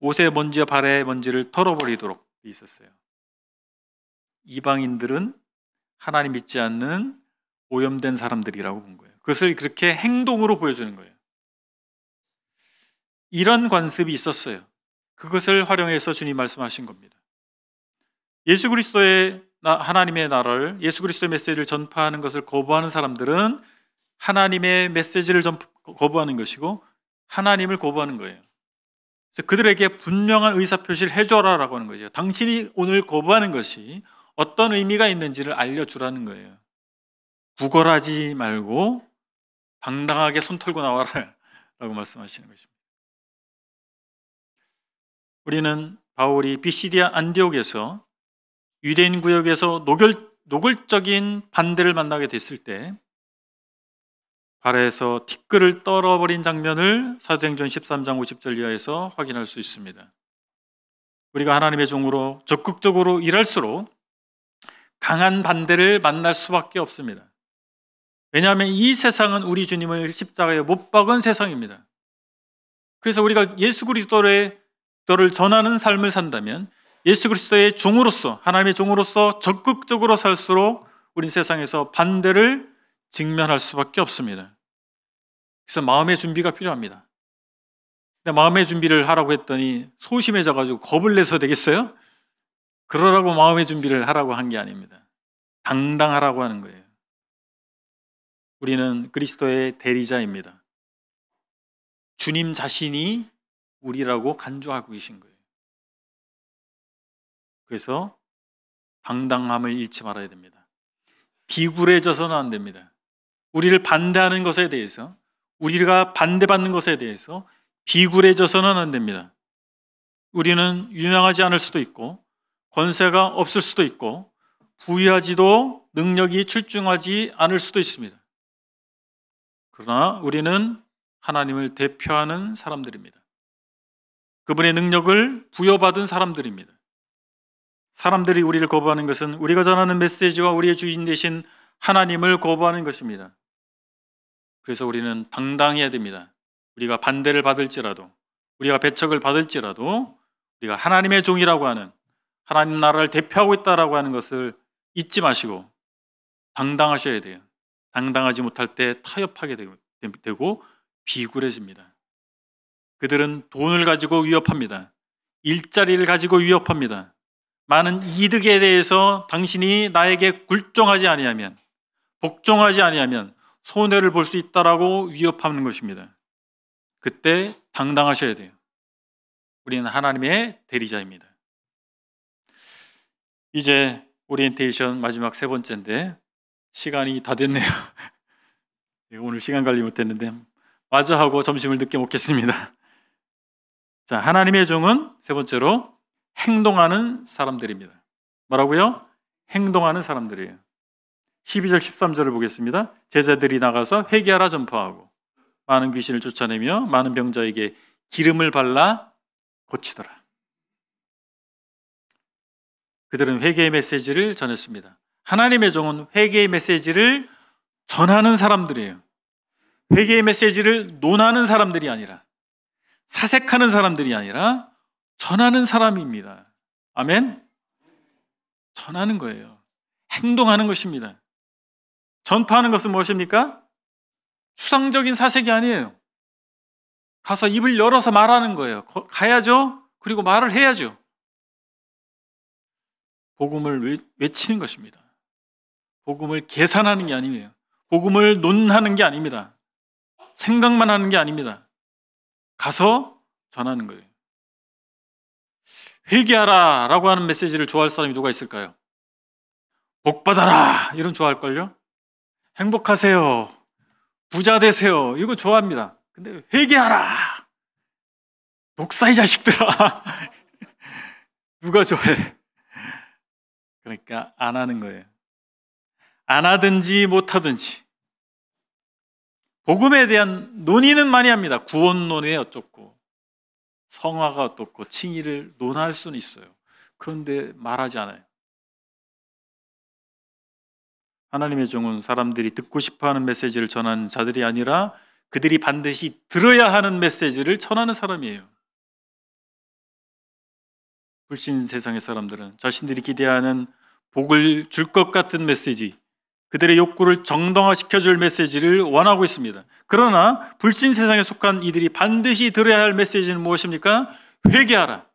옷의 먼지와 발의 먼지를 털어버리도록 돼 있었어요. 이방인들은 하나님 믿지 않는 오염된 사람들이라고 본 거예요. 그것을 그렇게 행동으로 보여주는 거예요. 이런 관습이 있었어요. 그것을 활용해서 주님 말씀하신 겁니다. 예수 그리스도의 하나님의 나라를, 예수 그리스도의 메시지를 전파하는 것을 거부하는 사람들은 하나님의 메시지를 거부하는 것이고 하나님을 거부하는 거예요. 그래서 그들에게 분명한 의사표시를 해줘라라고 하는 거죠. 당신이 오늘 거부하는 것이 어떤 의미가 있는지를 알려주라는 거예요. 구걸하지 말고 당당하게 손 털고 나와라 라고 말씀하시는 것입니다. 우리는 바울이 비시디아 안디옥에서 유대인 구역에서 노골적인 반대를 만나게 됐을 때 발에서 티끌을 떨어버린 장면을 사도행전 13장 50절 이하에서 확인할 수 있습니다. 우리가 하나님의 종으로 적극적으로 일할수록 강한 반대를 만날 수밖에 없습니다. 왜냐하면 이 세상은 우리 주님을 십자가에 못 박은 세상입니다. 그래서 우리가 예수 그리스도를 전하는 삶을 산다면, 예수 그리스도의 종으로서, 하나님의 종으로서 적극적으로 살수록 우린 세상에서 반대를 직면할 수밖에 없습니다. 그래서 마음의 준비가 필요합니다. 근데 마음의 준비를 하라고 했더니 소심해져가지고 겁을 내서 되겠어요? 그러라고 마음의 준비를 하라고 한 게 아닙니다. 당당하라고 하는 거예요. 우리는 그리스도의 대리자입니다. 주님 자신이 우리라고 간주하고 계신 거예요. 그래서 당당함을 잃지 말아야 됩니다. 비굴해져서는 안 됩니다. 우리를 반대하는 것에 대해서, 우리가 반대받는 것에 대해서 비굴해져서는 안 됩니다. 우리는 유명하지 않을 수도 있고, 권세가 없을 수도 있고, 부유하지도 능력이 출중하지 않을 수도 있습니다. 그러나 우리는 하나님을 대표하는 사람들입니다. 그분의 능력을 부여받은 사람들입니다. 사람들이 우리를 거부하는 것은 우리가 전하는 메시지와 우리의 주인 되신 하나님을 거부하는 것입니다. 그래서 우리는 당당해야 됩니다. 우리가 반대를 받을지라도, 우리가 배척을 받을지라도 우리가 하나님의 종이라고 하는, 하나님 나라를 대표하고 있다라고 하는 것을 잊지 마시고 당당하셔야 돼요. 당당하지 못할 때 타협하게 되고 비굴해집니다. 그들은 돈을 가지고 위협합니다. 일자리를 가지고 위협합니다. 많은 이득에 대해서 당신이 나에게 굴종하지 아니하면, 복종하지 아니하면 손해를 볼 수 있다라고 위협하는 것입니다. 그때 당당하셔야 돼요. 우리는 하나님의 대리자입니다. 이제 오리엔테이션 마지막 세 번째인데 시간이 다 됐네요. 오늘 시간 관리 못했는데 마저 하고 점심을 늦게 먹겠습니다. 자, 하나님의 종은 세 번째로 행동하는 사람들입니다. 뭐라고요? 행동하는 사람들이에요. 12절 13절을 보겠습니다. 제자들이 나가서 회개하라 전파하고 많은 귀신을 쫓아내며 많은 병자에게 기름을 발라 고치더라. 그들은 회개의 메시지를 전했습니다. 하나님의 종은 회개의 메시지를 전하는 사람들이에요. 회개의 메시지를 논하는 사람들이 아니라, 사색하는 사람들이 아니라 전하는 사람입니다. 아멘? 전하는 거예요. 행동하는 것입니다. 전파하는 것은 무엇입니까? 추상적인 사색이 아니에요. 가서 입을 열어서 말하는 거예요. 가야죠. 그리고 말을 해야죠. 복음을 외치는 것입니다. 복음을 계산하는 게 아니에요. 복음을 논하는 게 아닙니다. 생각만 하는 게 아닙니다. 가서 전하는 거예요. 회개하라 라고 하는 메시지를 좋아할 사람이 누가 있을까요? 복 받아라 이런 좋아할걸요? 행복하세요, 부자 되세요, 이거 좋아합니다. 근데 회개하라, 독사 이 자식들아 누가 좋아해? 그러니까 안 하는 거예요. 안 하든지 못하든지. 복음에 대한 논의는 많이 합니다. 구원론에 어떻고 성화가 어떻고 칭의를 논할 수는 있어요. 그런데 말하지 않아요. 하나님의 종은 사람들이 듣고 싶어하는 메시지를 전하는 자들이 아니라 그들이 반드시 들어야 하는 메시지를 전하는 사람이에요. 불신 세상의 사람들은 자신들이 기대하는 복을 줄 것 같은 메시지, 그들의 욕구를 정당화시켜줄 메시지를 원하고 있습니다. 그러나 불신 세상에 속한 이들이 반드시 들어야 할 메시지는 무엇입니까? 회개하라.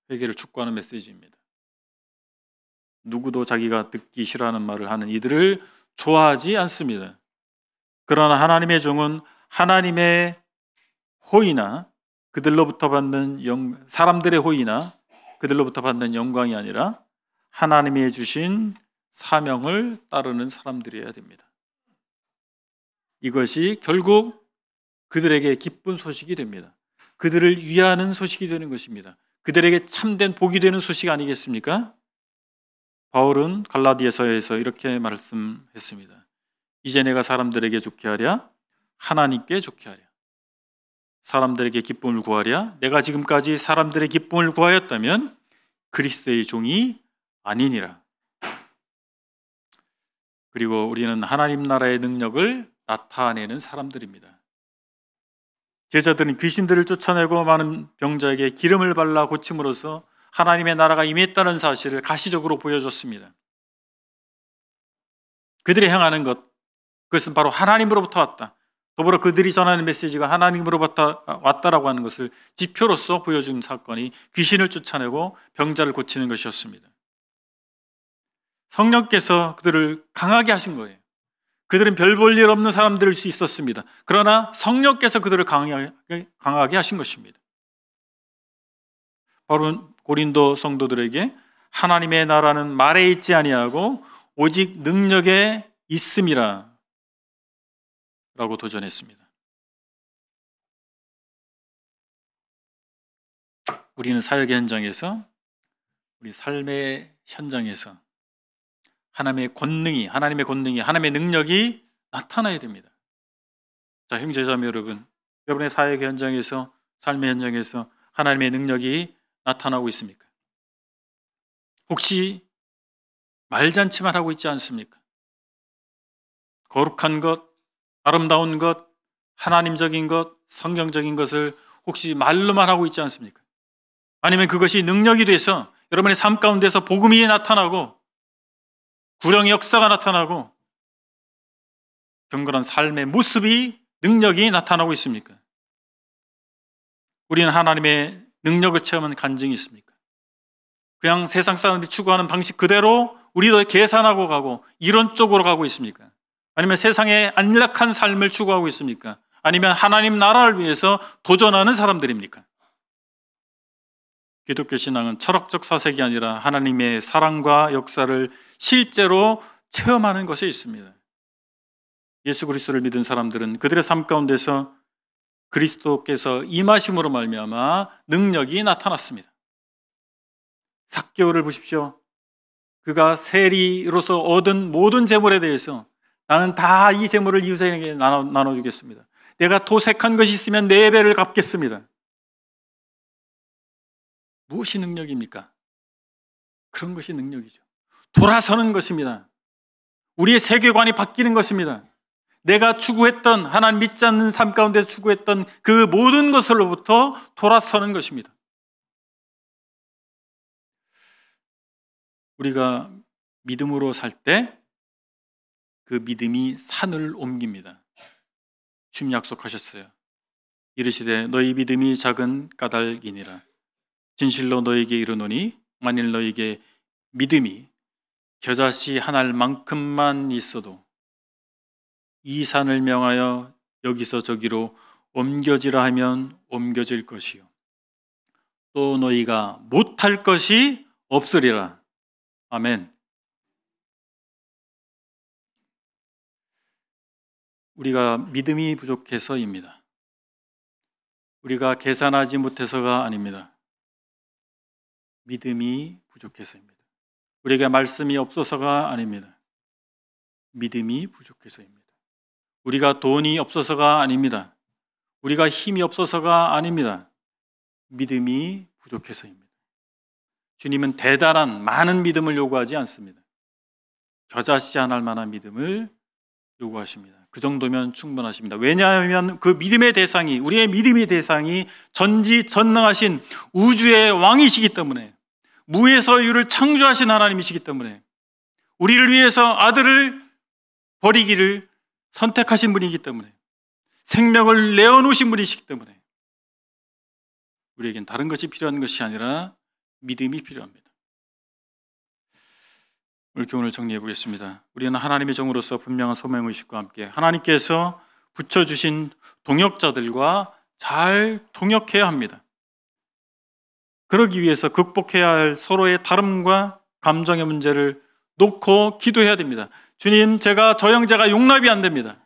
회개를 촉구하는 메시지입니다. 누구도 자기가 듣기 싫어하는 말을 하는 이들을 좋아하지 않습니다. 그러나 하나님의 종은 하나님의 호의나 그들로부터 받는 사람들의 호의나 그들로부터 받는 영광이 아니라 하나님이 주신 사명을 따르는 사람들이어야 됩니다. 이것이 결국 그들에게 기쁜 소식이 됩니다. 그들을 위하는 소식이 되는 것입니다. 그들에게 참된 복이 되는 소식 아니겠습니까? 바울은 갈라디아서에서 이렇게 말씀했습니다. 이제 내가 사람들에게 좋게 하랴, 하나님께 좋게 하랴. 사람들에게 기쁨을 구하랴. 내가 지금까지 사람들의 기쁨을 구하였다면 그리스도의 종이 아니니라. 그리고 우리는 하나님 나라의 능력을 나타내는 사람들입니다. 제자들은 귀신들을 쫓아내고 많은 병자에게 기름을 발라 고침으로써 하나님의 나라가 임했다는 사실을 가시적으로 보여줬습니다. 그들이 행하는 것, 그것은 바로 하나님으로부터 왔다. 더불어 그들이 전하는 메시지가 하나님으로부터 왔다라고 하는 것을 지표로서 보여준 사건이 귀신을 쫓아내고 병자를 고치는 것이었습니다. 성령께서 그들을 강하게 하신 거예요. 그들은 별 볼 일 없는 사람들일 수 있었습니다. 그러나 성령께서 그들을 강하게 하신 것입니다. 바로 고린도 성도들에게 하나님의 나라는 말에 있지 아니하고 오직 능력에 있음이라 라고 도전했습니다. 우리는 사역의 현장에서, 우리 삶의 현장에서 하나님의 권능이, 하나님의 능력이 나타나야 됩니다. 자, 형제자매 여러분, 여러분의 사역 현장에서, 삶의 현장에서 하나님의 능력이 나타나고 있습니까? 혹시 말잔치만 하고 있지 않습니까? 거룩한 것, 아름다운 것, 하나님적인 것, 성경적인 것을 혹시 말로만 하고 있지 않습니까? 아니면 그것이 능력이 돼서 여러분의 삶 가운데서 복음이 나타나고 구령의 역사가 나타나고 경건한 삶의 모습이, 능력이 나타나고 있습니까? 우리는 하나님의 능력을 체험한 간증이 있습니까? 그냥 세상 사람들이 추구하는 방식 그대로 우리도 계산하고 가고 이론 쪽으로 가고 있습니까? 아니면 세상의 안락한 삶을 추구하고 있습니까? 아니면 하나님 나라를 위해서 도전하는 사람들입니까? 기독교 신앙은 철학적 사색이 아니라 하나님의 사랑과 역사를 실제로 체험하는 것에 있습니다. 예수 그리스도를 믿은 사람들은 그들의 삶 가운데서 그리스도께서 임하심으로 말미암아 능력이 나타났습니다. 삭개오를 보십시오. 그가 세리로서 얻은 모든 재물에 대해서 나는 다 이 재물을 이웃에게 나눠주겠습니다. 내가 도색한 것이 있으면 4배를 갚겠습니다. 무엇이 능력입니까? 그런 것이 능력이죠. 돌아서는 것입니다. 우리의 세계관이 바뀌는 것입니다. 내가 추구했던, 하나님 믿지 않는 삶 가운데서 추구했던 그 모든 것으로부터 돌아서는 것입니다. 우리가 믿음으로 살 때 그 믿음이 산을 옮깁니다. 주님 약속하셨어요. 이르시되 너희 믿음이 작은 까닭이니라. 진실로 너에게 이르노니 만일 너에게 믿음이 겨자씨 한 알만큼만 있어도 이 산을 명하여 여기서 저기로 옮겨지라 하면 옮겨질 것이요 또 너희가 못할 것이 없으리라. 아멘. 우리가 믿음이 부족해서입니다. 우리가 계산하지 못해서가 아닙니다. 믿음이 부족해서입니다. 우리에게 말씀이 없어서가 아닙니다. 믿음이 부족해서입니다. 우리가 돈이 없어서가 아닙니다. 우리가 힘이 없어서가 아닙니다. 믿음이 부족해서입니다. 주님은 대단한 많은 믿음을 요구하지 않습니다. 겨자씨 한 알만한 믿음을 요구하십니다. 그 정도면 충분하십니다. 왜냐하면 그 믿음의 대상이, 우리의 믿음의 대상이 전지전능하신 우주의 왕이시기 때문에, 무에서 유를 창조하신 하나님이시기 때문에, 우리를 위해서 아들을 버리기를 선택하신 분이기 때문에, 생명을 내어놓으신 분이시기 때문에 우리에겐 다른 것이 필요한 것이 아니라 믿음이 필요합니다. 오늘 교훈을 정리해 보겠습니다. 우리는 하나님의 종으로서 분명한 소명의식과 함께 하나님께서 붙여주신 동역자들과 잘 동역해야 합니다. 그러기 위해서 극복해야 할 서로의 다름과 감정의 문제를 놓고 기도해야 됩니다. 주님, 제가 저 형제가 용납이 안 됩니다.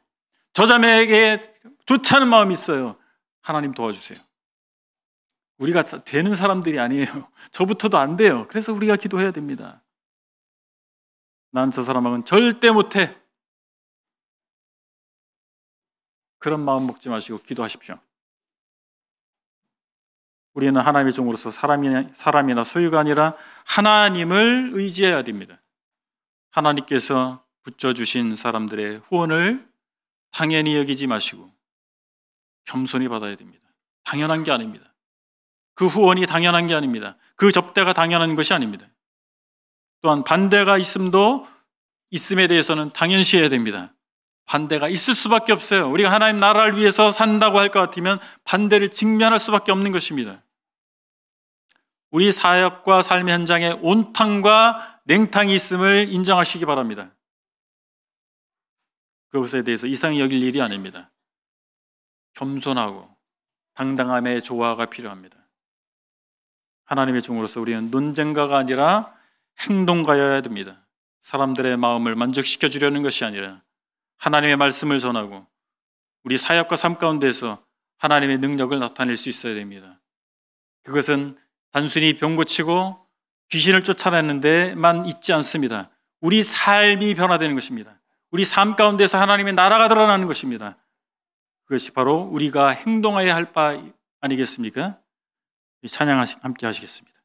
저 자매에게 좋지 않은 마음이 있어요. 하나님 도와주세요. 우리가 되는 사람들이 아니에요. 저부터도 안 돼요. 그래서 우리가 기도해야 됩니다. 난 저 사람하고는 절대 못해. 그런 마음 먹지 마시고 기도하십시오. 우리는 하나님의 종으로서 사람이나 소유가 아니라 하나님을 의지해야 됩니다. 하나님께서 붙여주신 사람들의 후원을 당연히 여기지 마시고 겸손히 받아야 됩니다. 당연한 게 아닙니다. 그 후원이 당연한 게 아닙니다. 그 접대가 당연한 것이 아닙니다. 또한 반대가 있음에 대해서는 당연시해야 됩니다. 반대가 있을 수밖에 없어요. 우리가 하나님 나라를 위해서 산다고 할 것 같으면 반대를 직면할 수밖에 없는 것입니다. 우리 사역과 삶의 현장에 온탕과 냉탕이 있음을 인정하시기 바랍니다. 그것에 대해서 이상히 여길 일이 아닙니다. 겸손하고 당당함의 조화가 필요합니다. 하나님의 종으로서 우리는 논쟁가가 아니라 행동가여야 됩니다. 사람들의 마음을 만족시켜 주려는 것이 아니라 하나님의 말씀을 전하고 우리 사역과 삶 가운데서 하나님의 능력을 나타낼 수 있어야 됩니다. 그것은 단순히 병 고치고 귀신을 쫓아내는 데만 있지 않습니다. 우리 삶이 변화되는 것입니다. 우리 삶 가운데서 하나님의 나라가 드러나는 것입니다. 그것이 바로 우리가 행동해야 할 바 아니겠습니까? 찬양 함께 하시겠습니다.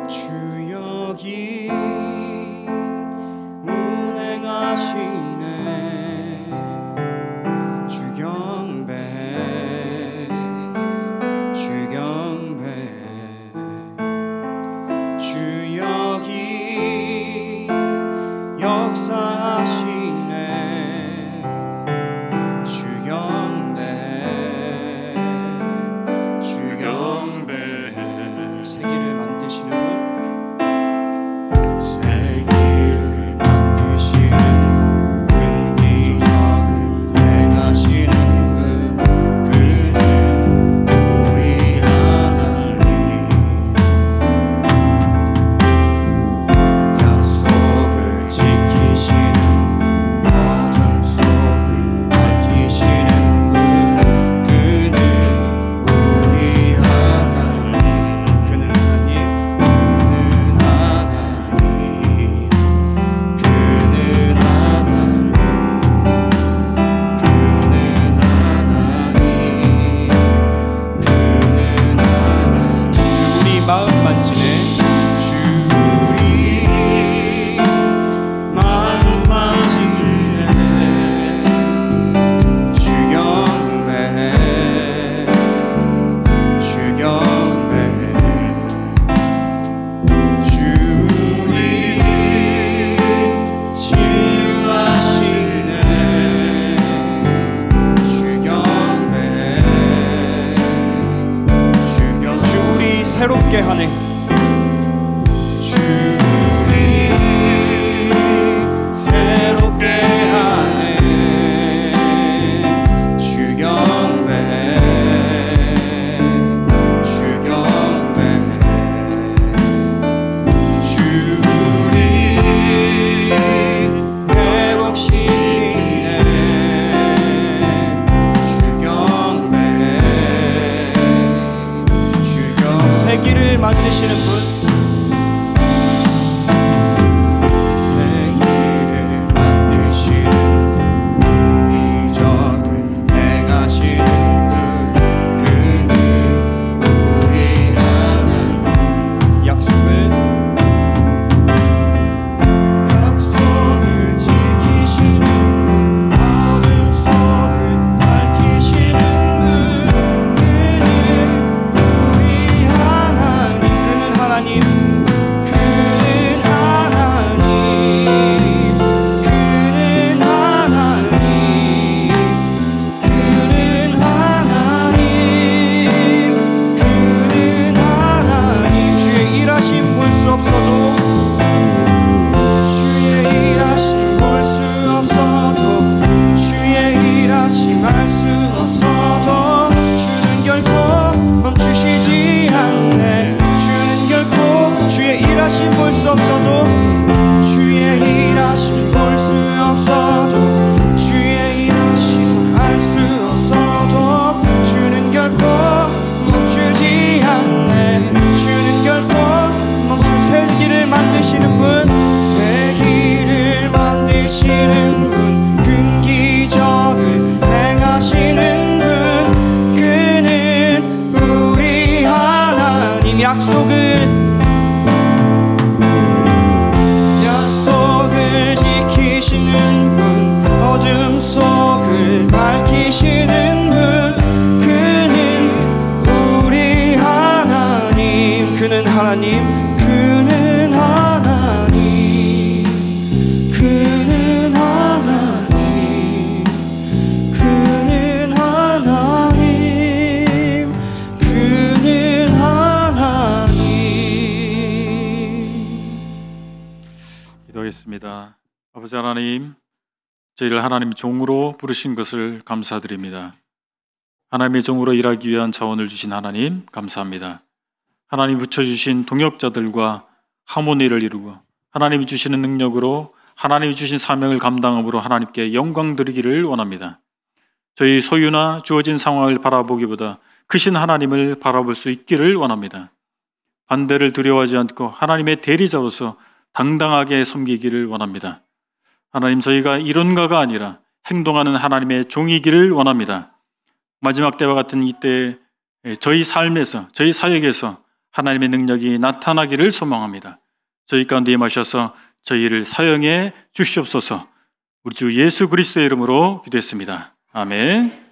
주 여기 운행하시네. 주 경배해, 주 경배해. 주 여기 역사하시네. 주 경배해, 주 경배해. 세계를 만드시는 분, 세계를 만드시는 큰 기적을 행하시는 분, 그는 우리 하나님. 약속을 지키시는 분, 어둠 속을 밝히시는 분, 그는 우리 하나님. 그는 하나님, 그는 하나님, 그는 하나님, 그는 하나님, 그는 하나님. 주 우리 마음 만지네. 주 우리 마음 만지네. 주 경배해, 주 경배해. 주 우리 치유하시네. 주 경배해, 주 우리 새롭게 하네. 주 우리 새롭게 하네. 주 경배해, 주 경배해. 주 우리 회복시키네. 주 경배해, 주 세기를 만드시는 분, 세기를 만드시는 기적을 행하시는 분, 그는 우리 하나님. 약속을 지키시는 분, 어둠 속을 밝히시는 분, 그는 우리 하나님. 그는 하나님, 그는 하나님, 그는 하나님, 그는 하나님, 그는 하나님. 주의 일하심 볼 수 없어도, 주의 일하심 볼 수 없어도, 주의 일하심 알 수 없어도, 주는 결코 멈추시지 않네. 주는 결코 주의 일하심 볼 수 없어도, 주의 일하심 볼 수 없어도, 주의 일하심 알 수 없어도, 주는 결코 멈추지 않네. 주는 결코 멈출 새 일으키시는 분, 새 길을 만드시는 분, 큰 기적을 행하시는 분, 그는 우리 하나님. 약속을 지키시는 분, 어둠 속을 밝히시는 분, 그는 우리 하나님. 그는 하나님, 그는 하나님, 그는 하나님, 그는 하나님, 그는 하나님.
기도하겠습니다. 아버지 하나님, 저희를 하나님의 종으로 부르신 것을 감사드립니다. 하나님의 종으로 일하기 위한 자원을 주신 하나님 감사합니다. 하나님 붙여주신 동역자들과 하모니를 이루고 하나님이 주시는 능력으로 하나님이 주신 사명을 감당함으로 하나님께 영광 드리기를 원합니다. 저희 소유나 주어진 상황을 바라보기보다 크신 하나님을 바라볼 수 있기를 원합니다. 반대를 두려워하지 않고 하나님의 대리자로서 당당하게 섬기기를 원합니다. 하나님, 저희가 이론가가 아니라 행동하는 하나님의 종이기를 원합니다. 마지막 때와 같은 이때 저희 삶에서, 저희 사역에서 하나님의 능력이 나타나기를 소망합니다. 저희 가운데 임하셔서 저희를 사용해 주시옵소서. 우리 주 예수 그리스도의 이름으로 기도했습니다. 아멘.